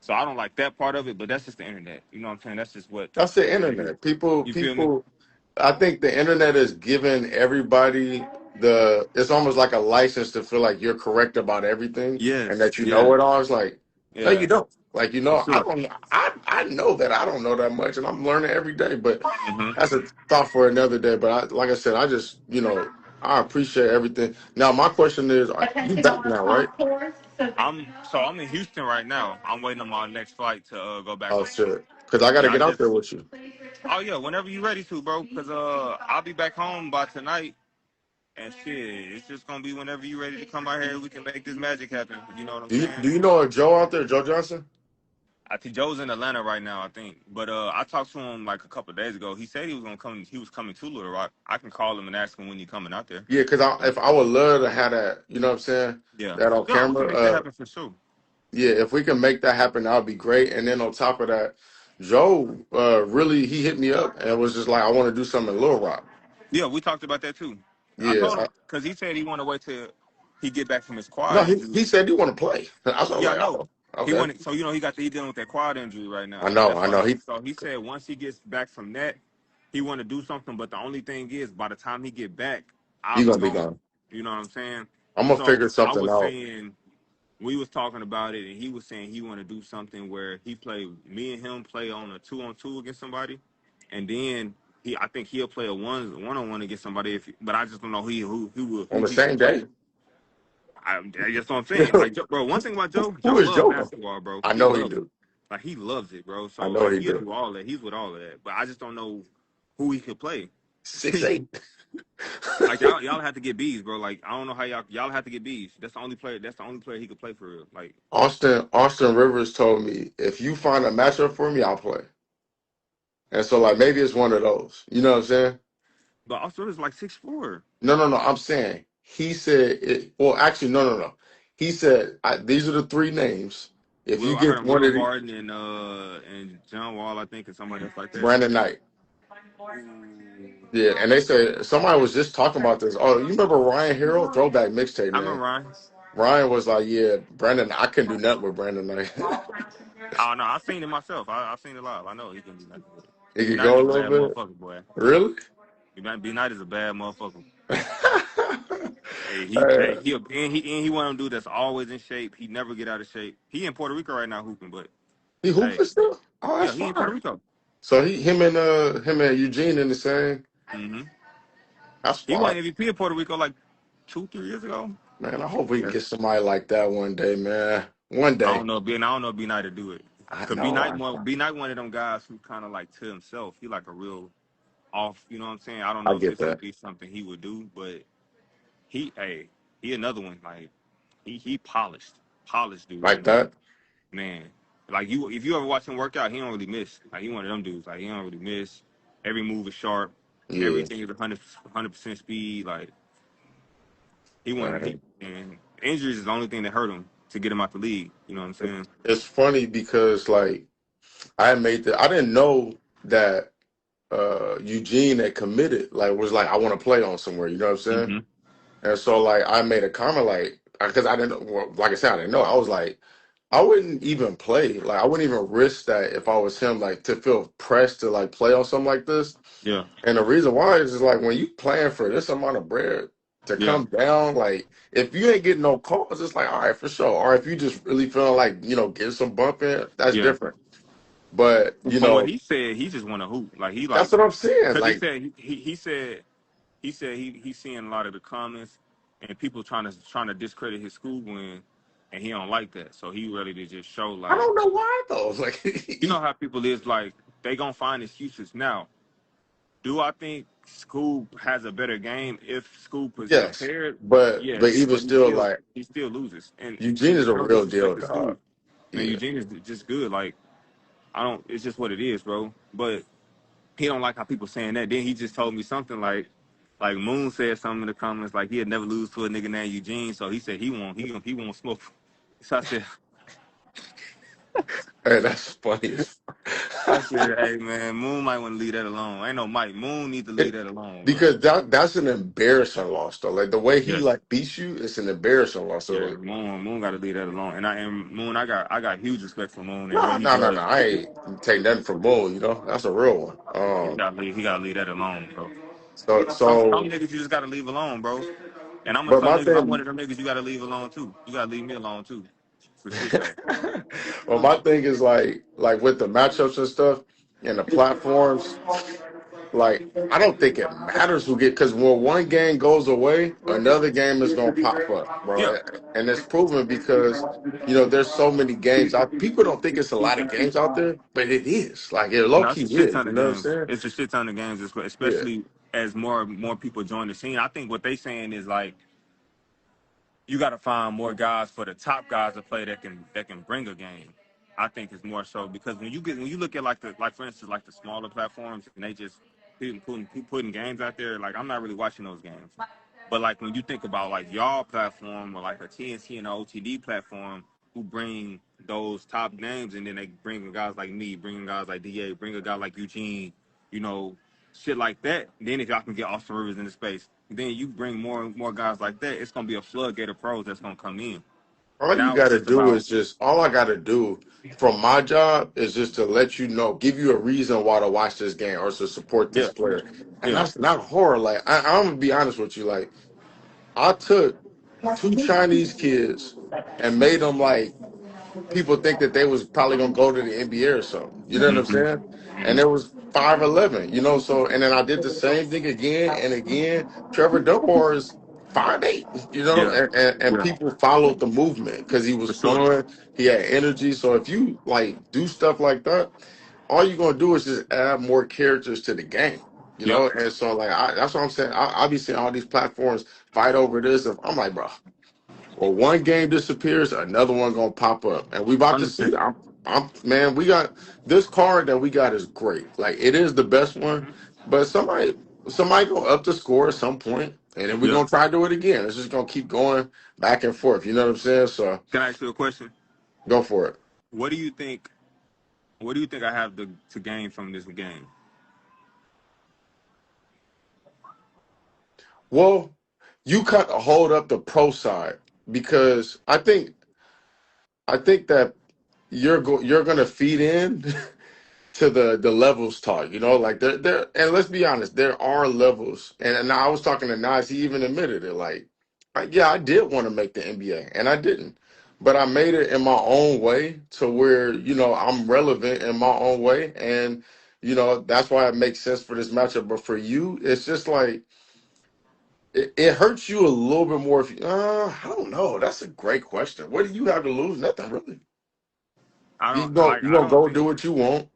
So I don't like that part of it, but that's just the internet. You know what I'm saying? That's just what That's the it is. internet. People, You feel me? people. I think the internet is giving everybody the. It's almost like a license to feel like you're correct about everything and Yes. that you know Yeah. it all. It's like, no, Yeah. you don't. Like For I sure. don't. I know that I don't know that much, and I'm learning every day. But Hmm. that's a thought for another day. But like I said, I just I appreciate everything. Now my question is, are you back now, right? I'm in Houston right now. I'm waiting on my next flight to go back Oh home. shit, because I got to Yeah, I get out just. there with you. Oh yeah, whenever you ready to, bro. Cause I'll be back home by tonight. And shit, it's just gonna be whenever you ready to come out here, we can make this magic happen. You know what I'm Do saying? you know a Joe out there, Joe Johnson? I think Joe's in Atlanta right now, I think. But I talked to him like a couple of days ago. He said he was gonna come. He was coming to Little Rock. I can call him and ask him when he coming out there. Yeah, because if I would love to have that, you know what I'm saying, Yeah, that on yeah, we can camera. make that happen for sure. Yeah, if we can make that happen, that would be great. And then on top of that, Joe really he hit me up and was just like, I want to do something in Little Rock. Yeah, we talked about that too. I Yeah, told him because he said he want to wait till he get back from his no, quad he injury. said he want to play. I was Yeah, I like, know. oh, He okay. wanted, so he dealing with that quad injury right I now. know, That's I why. know. He So he said once he gets back from that, he want to do something. But the only thing is, by the time he get back, I'll he be gonna be gone. gone. You know what I'm saying? I'm gonna So figure I something was out. saying we was talking about it, and he was saying he want to do something where he play me and him play on a 2-on-2 against somebody, and then I think he'll play a one-on-one against somebody. But I just don't know On who the he should same play. day. That's just what I'm saying. Like, bro, one thing about Joe, Who Joe is love Joe though? basketball, bro. I He know he loves it. do. Like, he loves it, bro. I So, know like, he he'll do. do all that. He's with all of that. But I just don't know who he could play. 6'8". Like, y'all have to get B's, bro. Like, I don't know how y'all have to get B's. That's the only player. That's the only player he could play for real. Like, Austin Rivers told me if you find a matchup for me, I'll play. And so like maybe it's one of those. You know what I'm saying? but Austin is like 6'4". No. I'm saying he said, well, actually, no. He said, these are the three names. If you I heard get him one Will of the Barton and John Wall, I think, and somebody else like that. Brandon Knight. Ooh. Yeah, and they said somebody was just talking about this. Oh, you remember Ryan Hero throwback mixtape, I remember man? Ryan. Ryan was like, "Yeah, Brandon, I couldn't do nothing with Brandon Knight. Oh no, I've seen it myself. I've seen it live. I know he can do nothing with it. He B could Night go is a a little bad bit, motherfucker, boy. really." B Night is a bad motherfucker. Hey, Uh, he one of them dudes that's always in shape. He never get out of shape. He in Puerto Rico right now hooping, but he hey, hooping still? Oh, that's yeah, he in Puerto fine. Rico. So him and Eugene in the same. hmm That's He won fine, MVP in Puerto Rico like 2, 3 years ago. man. I hope we can Yeah. get somebody like that one day, man. One I day. don't know. I don't know if B Night to do it. I Cause know. I, B Night one of them guys who kind of like to himself. He like a real off. You know what I'm saying? I don't I know if get this would that. be something he would do, but hey, he another one. Like he polished dude. Like And like that. man, like if you ever watch him work out, he don't really miss. Like he one of them dudes. Like he don't really miss. Every move is sharp. Yeah, Everything is 100% speed. Like man. and injuries is the only thing that hurt him to get him out the league. You know what I'm saying? It's funny because like I didn't know that Eugene had committed, like was like, I want to play on somewhere, you know what I'm saying? hmm And so like I made a comment like because I didn't know, well, like I said, I didn't know. I was like, I wouldn't even play. Like I wouldn't even risk that if I was him, like to feel pressed to like play on something like this. Yeah. And the reason why is just like when you playing for this amount of bread to Yeah. come down, like if you ain't getting no calls, it's like, all right, for sure. Or if you just really feeling like, getting some bump in, that's Yeah. different. But From what he said, he just want to hoop. Like he that's like what I'm saying. because he Like, said he said he's seeing a lot of the comments and people trying to discredit his school win, and he don't like that. So he ready to just show I like don't know why though. Like, you know how people is like they gonna find excuses now. Do I think school has a better game if school was yes, prepared? but Yes, even but still, like he still loses. And Eugene is a no real disrespect deal, to dog. school, man. Yeah. Eugene is just good. Like I don't. It's just what it is, bro. But he don't like how people saying that. Then he just told me something like Moon said something in the comments like he'd never lose to a nigga named Eugene. So he said he won't smoke. So Hey, that's funny as I said, fuck. hey man, Moon might want to leave that alone. Ain't no Mike. Moon need to leave It- that alone, bro. because that's an embarrassing loss though. Like the way he Yeah, like beats you, it's an embarrassing loss. So yeah. like, Moon got to leave that alone. And Moon, I got huge respect for Moon and what no, he no, no, no. does. I ain't take nothing from Bull. That's a real one. He gotta leave that alone, bro. So Some so, niggas you just gotta leave alone, bro. And but some my niggas. I'm one thing, of them niggas you gotta leave alone too. You gotta leave me alone too, for shit show. well, my thing is like with the matchups and stuff and the platforms. Like, I don't think it matters who get because when one game goes away, another game is gonna pop up, Yeah. bro. And it's proven because there's so many games out. People don't think it's a lot of games out there, but it is. Like it low No, key it's a shit is. ton You of know what I'm games. saying? It's a shit ton of games, Yeah. especially as more people join the scene. I think what they saying is like you got to find more guys for the top guys to play that can bring a game. I think it's more so because when you look at like for instance like the smaller platforms and they just putting games out there, like I'm not really watching those games. But like when you think about like y'all platform or like a TNC and a OTD platform who bring those top names and then they bring guys like me, bringing guys like DA, bring a guy like Eugene, you know, shit like that. Then if y'all can get Austin Rivers in the space, then you bring more and more guys like that. It's gonna be a floodgate of pros that's gonna come in. All you Now it's gotta just do about is just all I gotta do from my job is just to let you know, give you a reason why to watch this game or to support this yeah, player. And yeah, that's not hard. Like I'm gonna be honest with you. Like I took two Chinese kids and made them like people think that they was probably gonna go to the NBA or something. You know what I'm saying? And it was 5'11", so and then I did the same thing again and again. Trevor Dunbar is 5'8", yeah, and yeah, people followed the movement because he was for sure. fun, he had energy. So if you like do stuff like that, all you're gonna do is just add more characters to the game. Yep, And so like that's what I'm saying. I be seeing all these platforms fight over this. And I'm like, bro. Well, one game disappears, another one gonna pop up, and we about to see. 100%. Man. We got this card that we got is great. Like it is the best one, but somebody gonna up the score at some point, and then we're Yeah. gonna try to do it again. It's just gonna keep going back and forth. You know what I'm saying? So Can I ask you a question? go for it. What do you think? What do you think I have to gain from this game? Well, you cut a hold up the pro side because I think that you're gonna feed in to the levels talk. You know, like there and let's be honest, there are levels. And I was talking to Nas, he even admitted it. Yeah, I did want to make the NBA, and I didn't, but I made it in my own way to where I'm relevant in my own way, and that's why it makes sense for this matchup. But for you, it's just like it hurts you a little bit more if I don't know. That's a great question. What do you have to lose? Nothing really. I You don't gonna like. you I gonna don't go do think. what you want.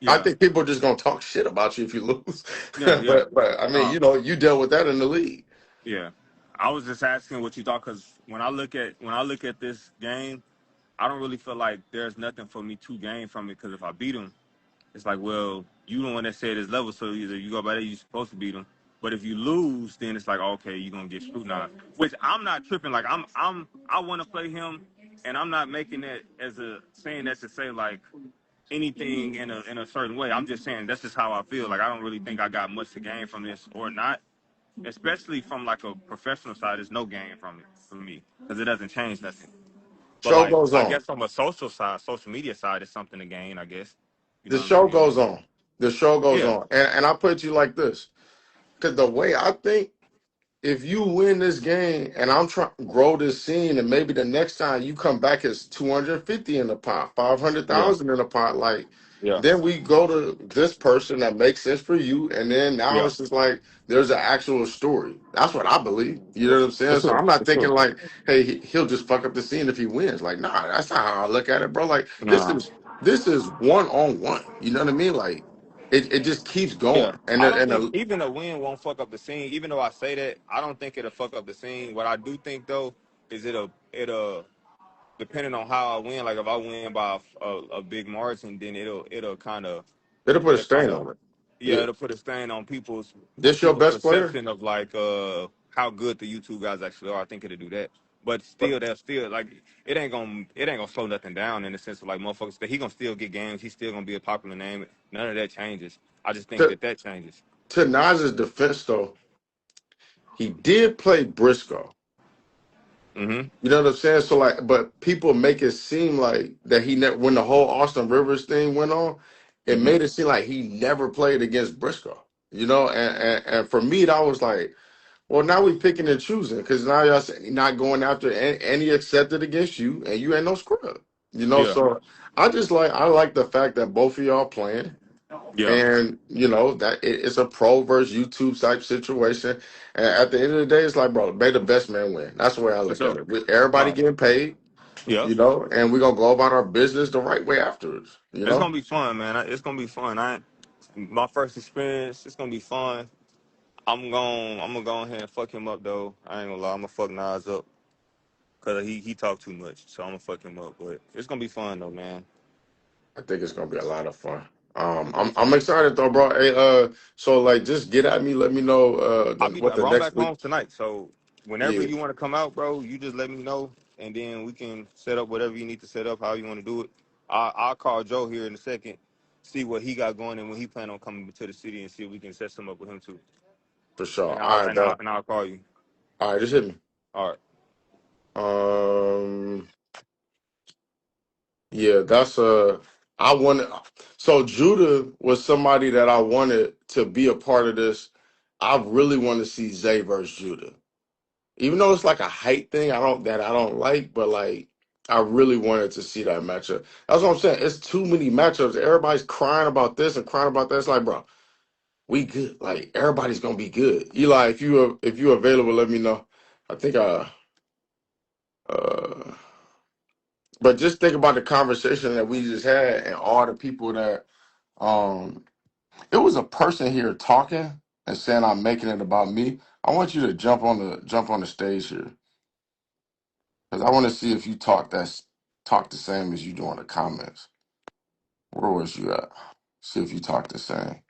I Yeah. think people are just gonna talk shit about you if you lose. Yeah. Yeah. but I mean, Uh, you dealt with that in the league. yeah. I was just asking what you thought because when I look at this game, I don't really feel like there's nothing for me to gain from it. Because if I beat him, it's like, well, you the one that said his level, so either you go by there, you're supposed to beat him. But if you lose, then it's like, okay, you're gonna get scrutinized. Which I'm not tripping. Like I want to play him, and I'm not making that as a saying that to say like anything in a certain way. I'm just saying that's just how I feel. Like I don't really think I got much to gain from this or not, especially from like a professional side. There's no gain from it for me because it doesn't change nothing. But Show like goes I on. guess from a social side, social media side, it's something to gain. I guess you know The what I'm show saying. goes on. The show goes Yeah. on. And I put you like this. Because the way I think, if you win this game and I'm trying to grow this scene, and maybe the next time you come back as 250 in the pot, Yeah. 500,000 in the pot, Yeah. then we go to this person that makes sense for you, and then now Yeah. it's just like there's an actual story. That's what I believe. You know what I'm For saying? So sure. I'm not For thinking sure. like, hey, he'll just fuck up the scene if he wins. Like, nah, that's not how I look at it, bro. Like, this Nah. is this is one on one. You know what I mean? Like, it just keeps Yeah. going, and I then, don't and think the, even a win won't fuck up the scene. Even though I say that, I don't think it'll fuck up the scene. What I do think though is it'll depending on how I win. Like if I win by a big margin, then it'll kind of it'll put a it'll stain kind of on it. yeah, Yeah, it'll put a stain on this your people's best player. perception of like how good the YouTube guys actually are. I think it'll do that. But still, they're still like it ain't gonna slow nothing down in the sense of like motherfuckers. He gonna still get games. He's still gonna be a popular name. None of that changes. I just think To that changes. to Nas's defense, though, he did play Briscoe. Hmm. You know what I'm saying? So like, but people make it seem like that when the whole Austin Rivers thing went on, it Hmm. made it seem like he never played against Briscoe. And for me, that was like, well, now we picking and choosing because now y'all saying he not going after any accepted against you, and you ain't no scrub. Yeah. So I like the fact that both of y'all playing. Yeah. And that it's a pro versus YouTube type situation. And at the end of the day, it's like, bro, may the best man win. That's the way I For look at sure. it. Everybody Right. getting paid, Yeah. and we're gonna go about our business the right way afterwards. It's gonna be fun, man. It's gonna be fun. My first experience. It's gonna be fun. I'm gonna go ahead and fuck him up though. I ain't gonna lie. I'm gonna fuck Nas up because he talked too much. So I'm gonna fuck him up. But it's gonna be fun though, man. I think it's gonna be a lot of fun. I'm excited though, bro. Hey, so like, just get at me. Let me know I'll be what the bro. I'm next back week. home tonight. So whenever Yeah, you want to come out, bro, you just let me know, and then we can set up whatever you need to set up, how you want to do it. I'll call Joe here in a second, see what he got going and when he plan on coming to the city, and see if we can set some up with him too. for sure. And All right, bro. I'll call you. All right, just hit me. All right. Um. Yeah, I wanted. So Judah was somebody that I wanted to be a part of this. I really want to see Zay versus Judah, even though it's like a height thing. I don't like, but like I really wanted to see that matchup. That's what I'm saying. It's too many matchups. Everybody's crying about this and crying about that. It's like, bro, we good. Like everybody's gonna be good. Eli, if you available, let me know. I think uh but just think about the conversation that we just had and all the people that um it was a person here talking and saying I'm making it about me. I want you to jump on the stage here because I want to see if you talk the same as you do in the comments. Where was you at? See if you talk the same.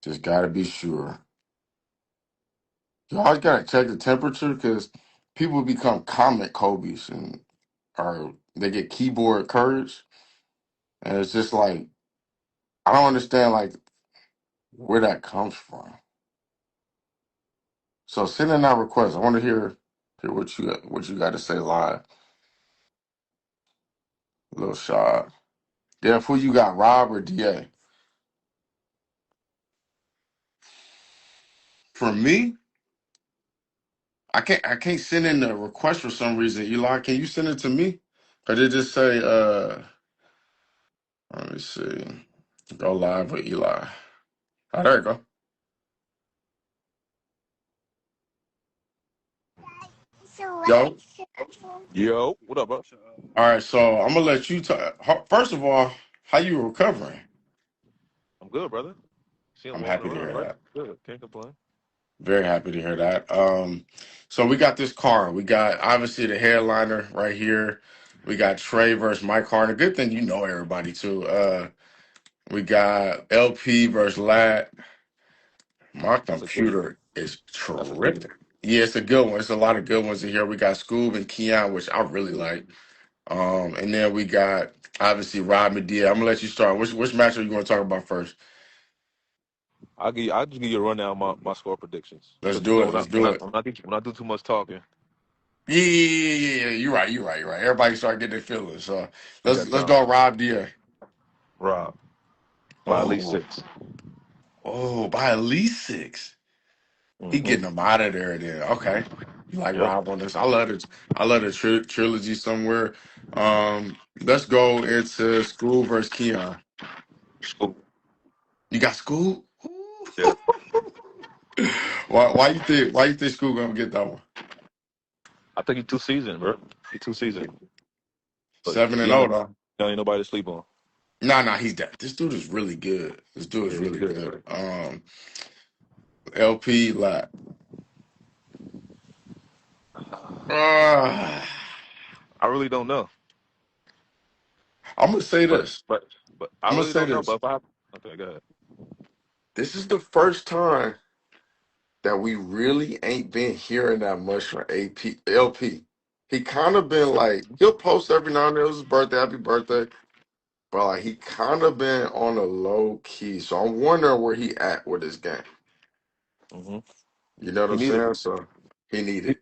Just gotta be sure. You always gotta check the temperature because people become comment Kobe's and or they get keyboard courage, and it's just like I don't understand like where that comes from. So send in that request. I want to hear what you got to say live. Little shot. Def, who you got, Rob or Da? For me, I can't send in the request for some reason. Eli, can you send it to me? Or did it just say let me see. Go live with Eli. Oh, there you go. Yo. Yo, what up, bro? All right, so I'm gonna let you talk. First of all, how you recovering? I'm good, brother. See, I'm I'm walking happy to around, hear right? that. Good. Can't complain. Very happy to hear that. So we got this card. We got obviously the headliner right here. We got Trey versus Mike Harden. Good thing you know everybody too. We got LP versus Lat. My That's a good. computer is That's a good one. terrific. Yeah, it's a good one. It's a lot of good ones in here. We got Scoob and Keon, which I really like. And then we got obviously Rod Medea. I'm gonna let you start. Which match are you gonna talk about first? I'll just give you a rundown of my score predictions Let's because you do know it. Let's do it. when I do too much talking, Yeah. You're right. You're right. You're right. Everybody start getting their feelings. So we let's got let's time. go Rob Dia. Rob by at least Oh, 6. by at least 6. He Mm-hmm. getting them out of there then. Okay. You like Yep. Rob on this. I love the trilogy somewhere. Let's go into School versus Keon. School. You got School? Yeah. Why you think School gonna get that one? I think he's 2 seasons, bro. He's 2 seasons, but 7-0 though. he ain't nobody to sleep on. Nah, he's that. This dude is really good. This dude is Yeah, he's really good. good. LP like uh, I really don't know, I'm gonna say but this. but but I I'm gonna really say don't know. this. But if I okay, go ahead. This is the first time that we really ain't been hearing that much from LP. He kind of been like he'll post every now and then. It was his birthday, happy birthday, but like he kind of been on a low key. So I'm wondering where he at with his game. Mm-hmm. You know what He I'm needed. saying? So he need He, it.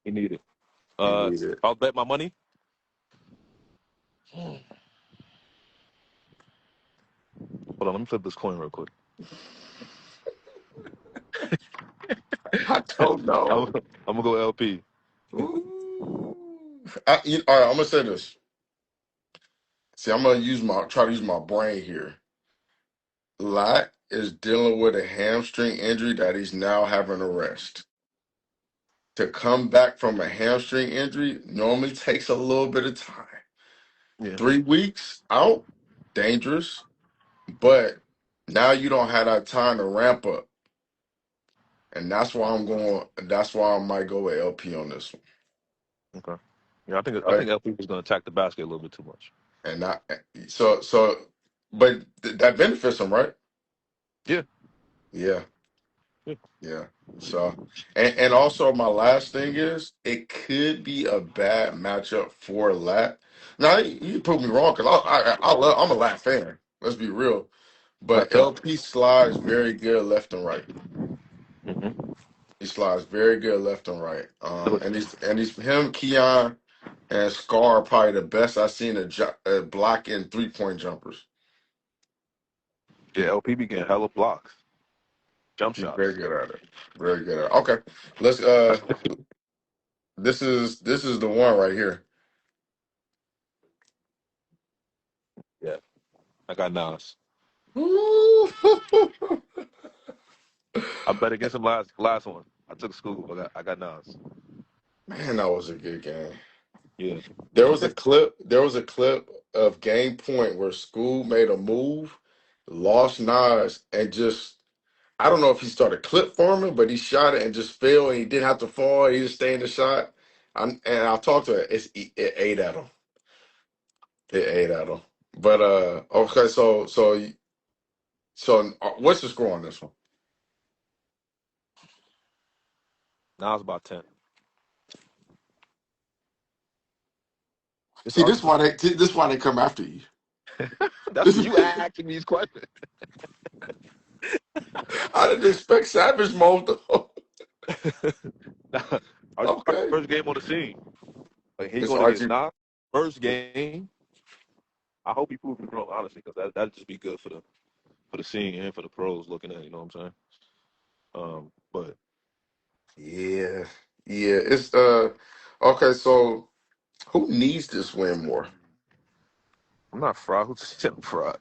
he needed. He need it. I'll bet my money. Hold on, let me flip this coin real quick. I don't I'm, know. I'm gonna go LP. Ooh. All right, I'm gonna say this. See, I'm gonna try to use my brain here. Lot is dealing with a hamstring injury that he's now having a rest. To come back from a hamstring injury normally takes a little bit of time. Yeah. 3 weeks out, dangerous, but now you don't have that time to ramp up. And that's why I might go with LP on this one. Okay. Yeah, I Right? think LP was gonna attack the basket a little bit too much. And not so but that benefits him, right? Yeah. Yeah. Yeah. Yeah. So, and also my last thing is it could be a bad matchup for Lat. Now you put me wrong because I'm a Lat fan. Let's be real, but That's up. LP slides very good left and right. Mm-hmm. He slides very good left and right. And he's him, Keon, and Scar are probably the best I've seen at blocking 3-point jumpers. Yeah, LP be getting hella blocks, jump He's very shots. good at it. Very good at it. Okay, let's That's this is the one right here. yeah. I got Nas. Ooh. I bet against him last one. I took school. I got Nas. Man, that was a good game. Yeah. There was a clip of game point where School made a move, lost Nas, and just I don't know if he started clip farming, but he shot it and just fell and he didn't have to fall. He just stayed in the shot. And I talked to it. It ate at him. It ate at him. But okay, so what's the score on this one? Now it's about 10. It's See, Archie. this why they come after you. That's This for is, you asking these questions. I didn't expect Savage Mode though. Archie Okay, first game on the scene. Like he it's going against Archie. Nas. First game. I hope he proves me wrong, honestly, because that'd just be good for the scene and for the pros looking at. You know what I'm saying? But Yeah, yeah. It's okay. So who needs this win more? I'm not fried. Who's fried?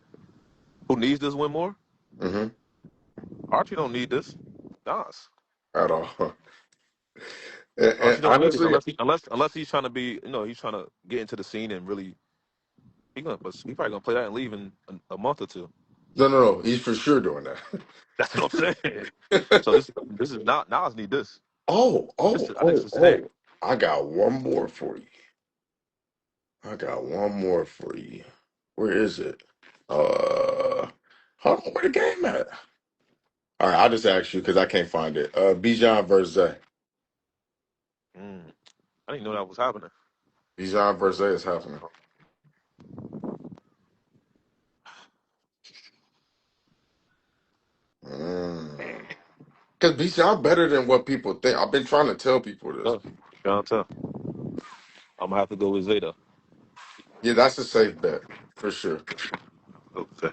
Who needs this win more? Mm-hmm. Archie don't need this. Nas. At all. And Archie don't need it honestly, unless he's trying to be. He's trying to get into the scene and really. But he probably gonna play that and leave in a month or two. no. He's for sure doing That's what I'm saying. that. So this is not Nas need this. I think it's the same. Oh. I got one more for you. Where is it? Hold on, where the game at? All right, I'll just ask you because I can't find it. Bijan versus Zay. Mm, I didn't know that was happening. Bijan versus Zay is happening. Because Bijan better than what people think. I've been trying to tell people this. Tough. Can't tell. I'm gonna have to go with Zeta. Yeah, that's a safe bet for sure. Okay.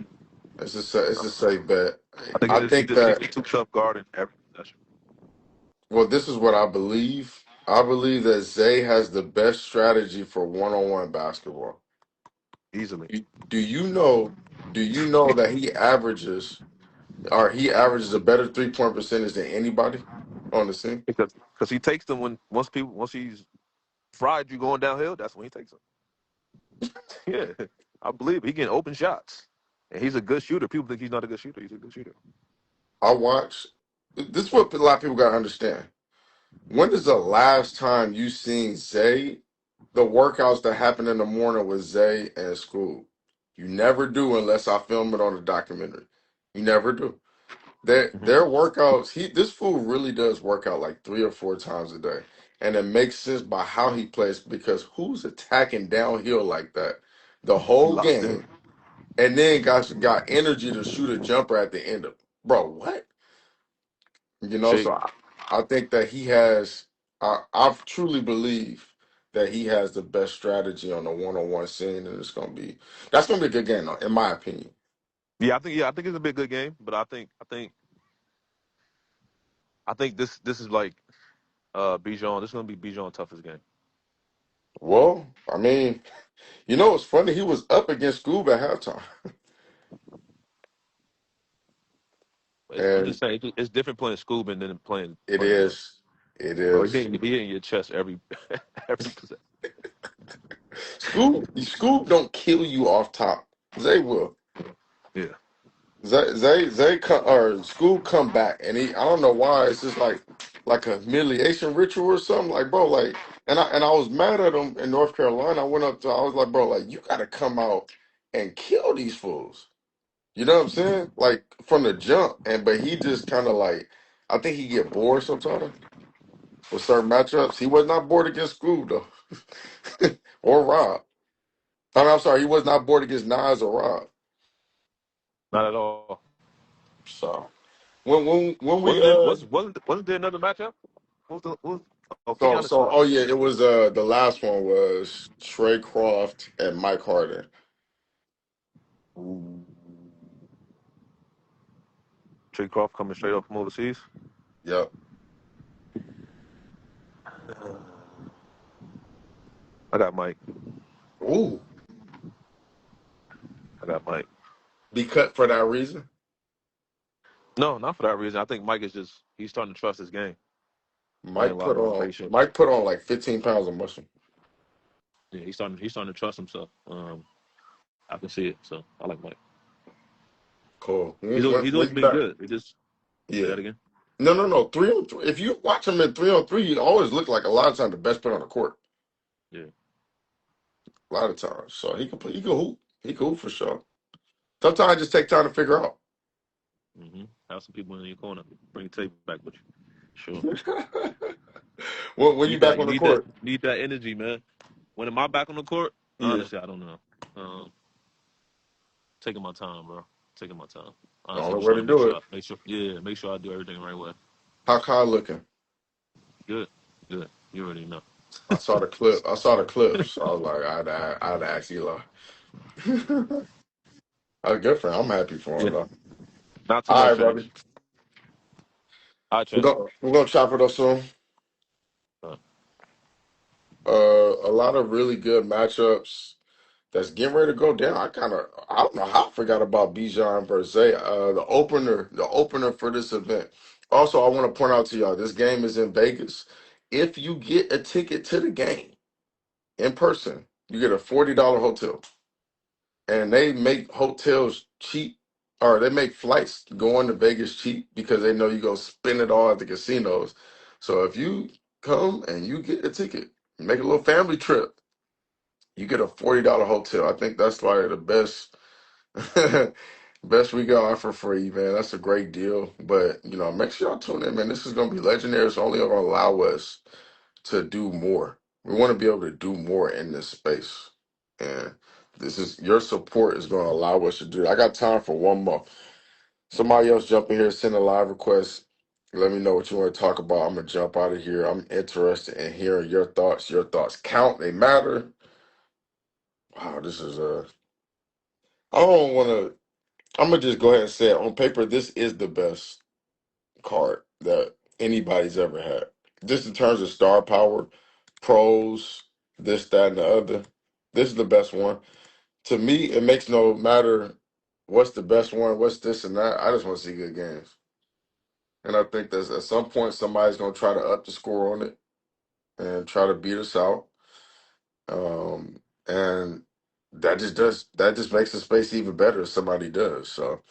It's a safe bet. I think I he think just that. he's too tough guarding every possession. Well, this is what I believe. I believe that Zay has the best strategy for one-on-one basketball. Easily. Do you know? Do you know that he averages a better 3-point percentage than anybody on the scene? Because he takes them once he's fried you going downhill, that's when he takes them. Yeah. I believe he can open shots. And he's a good shooter. People think he's not a good shooter. He's a good shooter. I watch. This is what a lot of people got to understand. When is the last time you seen Zay, the workouts that happen in the morning with Zay and school? You never do unless I film it on a documentary. You never do. Their workouts, this fool really does work out like 3 or 4 times a day. And it makes sense by how he plays because who's attacking downhill like that the He whole locked in. game and then got energy to shoot a jumper at the end of bro, what? Shake. So I think that he has I truly believe that he has the best strategy on the one-on-one scene and that's gonna be a good game though, in my opinion. I think it's gonna be a good game, but I think this is like Bijan. This is gonna be Bijan's toughest game. Well, I mean, what's funny? He was up against Scoob at halftime. I'm And just saying it's different playing Scuba than playing it playing Zay. is. It Bro, is. he hitting your chest every every possession. Scoob don't kill you off top. Zay will. Yeah. Zay come or Scoob come back and I don't know why it's just like a humiliation ritual or something like bro and I was mad at him in North Carolina. I was like bro like you got to come out and kill these fools. You know what I'm saying? Like from the jump but he just kind of like I think he get bored sometimes with certain matchups. He was not bored against Scoob though or Rob. I'm sorry, he was not bored against Nas or Rob. Not at all. So when we Wasn't there another matchup? So, Giannis left. oh yeah, it was the last one was Trey Croft and Mike Harden. Ooh. Trey Croft coming straight up from overseas. Yep. I got Mike. Ooh, I got Mike. be cut for that reason. No, not for that reason. I think Mike is he's starting to trust his game, playing a Mike lot put more on patient. Mike put on like 15 pounds of muscle. Yeah, he's starting to trust himself. I can see it. So I like Mike. Cool. He's When always you been back? good. He just say Yeah. that again. No. 3-on-3. If you watch him in 3-on-3, he always look like a lot of times the best player on the court. Yeah. A lot of times. So he can play. He can hoop. He can hoop for sure. Sometimes it just take time to figure out. Have some people in your corner. Bring the tape back with you. Sure. When you Need back that. You on the need that. court? Need that energy, man. When am I back on the court? Yeah. Honestly, I don't know. Taking my time, bro. Taking my time. The Honestly, only just way trying to to make do sure, it. make sure I do everything the right way. How Kai looking? Good, good. You already know. I saw the clip. I saw the clips. So I was like, I'd ask Eli. That's good for him. I'm happy for Yeah, him though. not too All much right, brother. change. All right, Trey. We're gonna chop it up soon. Uh, A lot of really good matchups that's getting ready to go down. I don't know how I forgot about Bijan versus Zay. The opener for this event. Also, I want to point out to y'all, this game is in Vegas. If you get a ticket to the game in person, you get a $40 hotel. And they make hotels cheap, or they make flights going to Vegas cheap because they know you go spend it all at the casinos. So if you come and you get a ticket, make a little family trip, you get a $40 hotel. I think that's like the best best we got offer for you, man. That's a great deal. But make sure y'all tune in, man. This is gonna be legendary. It's only gonna allow us to do more. We want to be able to do more in this space. And this is your support is going to allow us to do it. I got time for one more. Somebody else jump in here, send a live request. Let me know what you want to talk about. I'm going to jump out of here. I'm interested in hearing your thoughts. Your thoughts count. They matter. Wow, this is I don't want to. I'm going to just go ahead and say it. On paper, this is the best card that anybody's ever had. Just in terms of star power, pros, this, that, and the other. This is the best one. To me, it makes no matter what's the best one, what's this and that. I just want to see good games. And I think that at some point somebody's gonna try to up the score on it and try to beat us out. And that just makes the space even better if somebody does. So,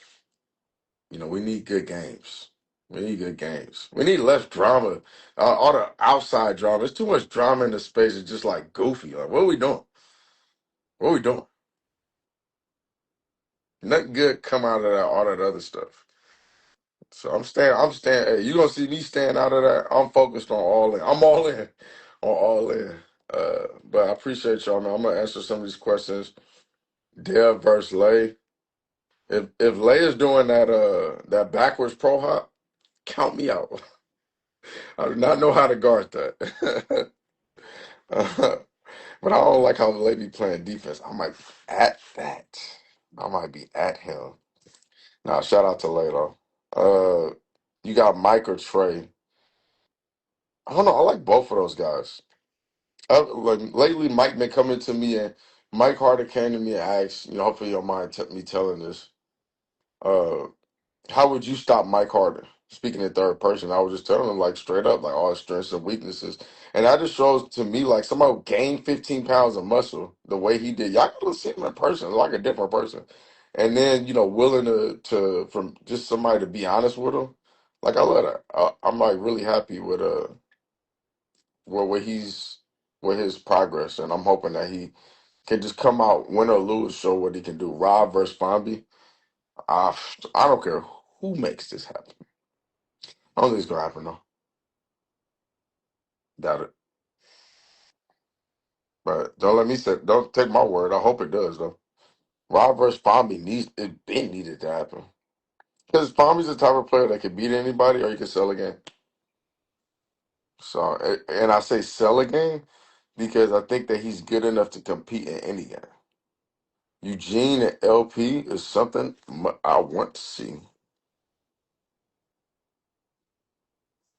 we need good games. We need good games. We need less drama. All the outside drama. There's too much drama in the space. It's just like goofy. Like, what are we doing? What are we doing? Nothing good come out of that, all that other stuff. So I'm staying. Hey, you gonna see me staying out of that. I'm focused on all in. I'm all in on all in. But I appreciate y'all, man. I'm gonna answer some of these questions. Dev versus Lay. If Lay is doing that backwards pro hop, count me out. I do not know how to guard that. But I don't like how Lay be playing defense. I might be at that. I might be at him. Nah, shout out to Lay though. You got Mike or Trey. I don't know. I like both of those guys. Like lately, Mike been coming to me, and Mike Harder came to me and asked, hopefully you don't mind me telling this. Uh, how would you stop Mike Harder? Speaking in third person, I was just telling him like straight up, like all his strengths and weaknesses, and that just shows to me like somebody who gained 15 pounds of muscle the way he did. Y'all gotta see him in person, like a different person, and then willing to from just somebody to be honest with him. Like I love that. I'm like really happy where he's with his progress, and I'm hoping that he can just come out, win or lose, show what he can do. Rob versus Bombi, I don't care who makes this happen. I don't think it's gonna happen though. Doubt it. But don't take my word. I hope it does though. Rob versus Bombi needed to happen because Bombi's the type of player that can beat anybody or you can sell a game. So and I say sell a game because I think that he's good enough to compete in any game. Eugene and LP is something I want to see.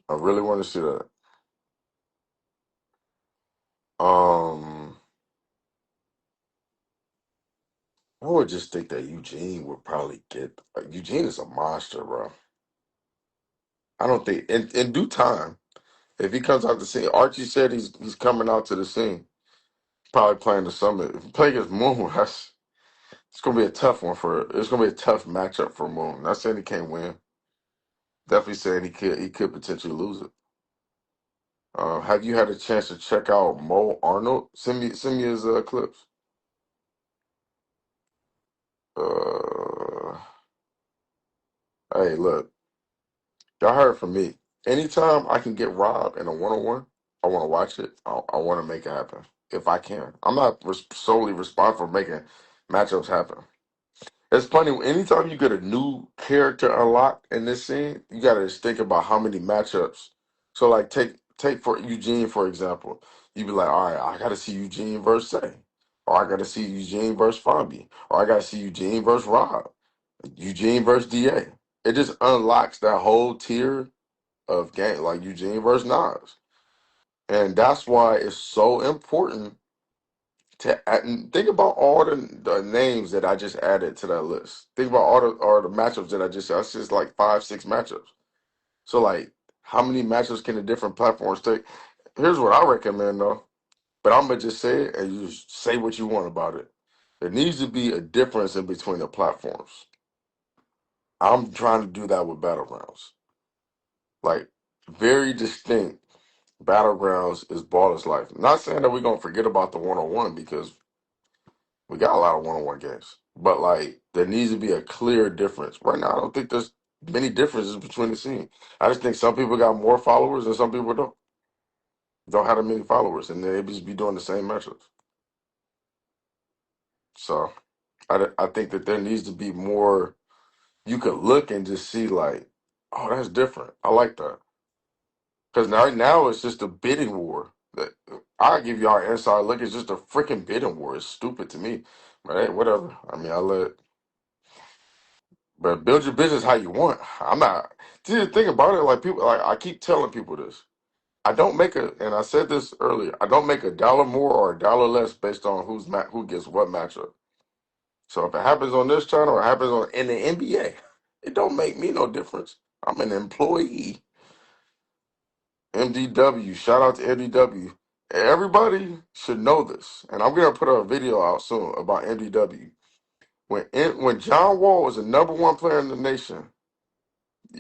I really want to see that. Um, I would just think that Eugene would probably get. Eugene is a monster, bro. I don't think in due time, if he comes out the scene, Archie said he's coming out to the scene. Probably playing the summit. If he play against Moon, it's gonna be a tough one for. It's gonna be a tough matchup for Moon. Not saying he can't win. Definitely saying he could potentially lose it. Have you had a chance to check out Mo Arnold? Send me his clips. Uh, hey, look, y'all heard from me. Anytime I can get Rob in a 1-on-1, I want to watch it. I want to make it happen if I can. I'm not solely responsible for making matchups happen. It's funny. Anytime you get a new character unlocked in this scene, you got to just think about how many matchups. So, like, take for Eugene for example. You be like, all right, I got to see Eugene versus Say, or I got to see Eugene versus Fabi, or I got to see Eugene versus Rob, Eugene versus Da. It just unlocks that whole tier of game, like Eugene versus Nas, and that's why it's so important to and think about all the names that I just added to that list. Think about all the matchups that I just said. That's just like 5, 6 matchups. So like, how many matchups can the different platforms take? Here's what I recommend though, but I'm gonna just say it and you just say what you want about it. There needs to be a difference in between the platforms. I'm trying to do that with battlegrounds, like very distinct. Battlegrounds is Ballislife. Not saying that we're gonna forget about the 1-on-1 because we got a lot of 1-on-1 games, but like there needs to be a clear difference. Right now, I don't think there's many differences between the scene. I just think some people got more followers and some people don't have that many followers, and they just be doing the same matchups. So I think that there needs to be more. You could look and just see like, oh, that's different. I like that because now it's just a bidding war. That I give y'all an inside look. It's just a freaking bidding war. It's stupid to me, but hey, whatever. I mean, I let. But build your business how you want. I'm not. See, the thing about it, like people, like I keep telling people this. I don't make and I said this earlier. I don't make a dollar more or a dollar less based on who gets what matchup. So if it happens on this channel or happens on in the NBA, it don't make me no difference. I'm an employee. MDW. Shout out to MDW. Everybody should know this, and I'm gonna put a video out soon about MDW. When John Wall was the #1 player in the nation.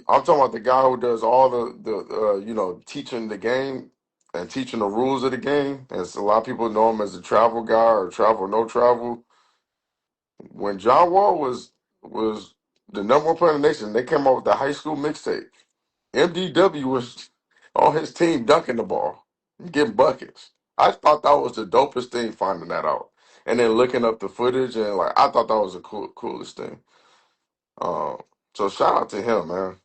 I'm talking about the guy who does all the teaching the game and teaching the rules of the game. As a lot of people know him as the travel guy or travel or no travel. When John Wall was the #1 player in the nation, they came out with the high school mixtape. MDW was on his team dunking the ball, getting buckets. I thought that was the dopest thing finding that out. And then looking up the footage and like I thought that was the coolest thing. So shout out to him, man.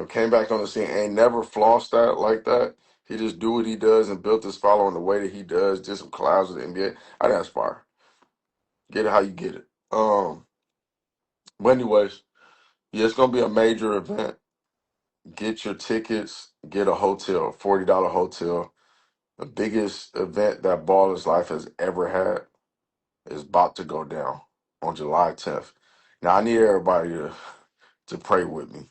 Came back on the scene, ain't never flossed that like that. He just do what he does and built his following the way that he does. Did some collabs with the NBA. I think that's fire. Get it how you get it. But anyways, yeah, it's gonna be a major event. Get your tickets. Get a hotel, $40 hotel. The biggest event that Baller's Life has ever had is about to go down on July 10th. Now I need everybody to pray with me.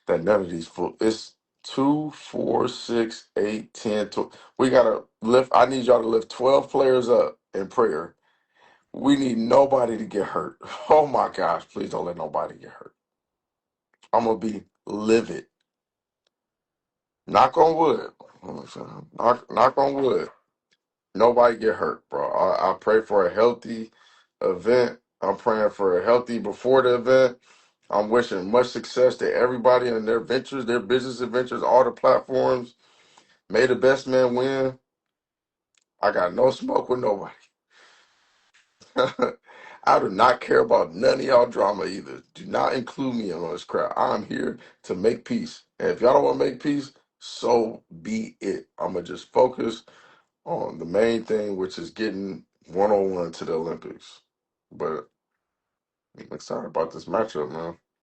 That none of these it's 2, 4, 6, 8, 10, 12. We gotta lift. I need y'all to lift 12 players up in prayer. We need nobody to get hurt. Oh my gosh, please don't let nobody get hurt. I'm gonna be livid. Knock on wood. Knock on wood. Nobody get hurt, bro. I pray for a healthy event. I'm praying for a healthy before the event. I'm wishing much success to everybody in their ventures, their business adventures, all the platforms. May the best man win. I got no smoke with nobody. I do not care about none of y'all drama either. Do not include me in all this crap. I'm here to make peace. And if y'all don't want to make peace, so be it. I'm going to just focus on the main thing, which is getting 1-on-1 to the Olympics. But I'm excited about this matchup, man.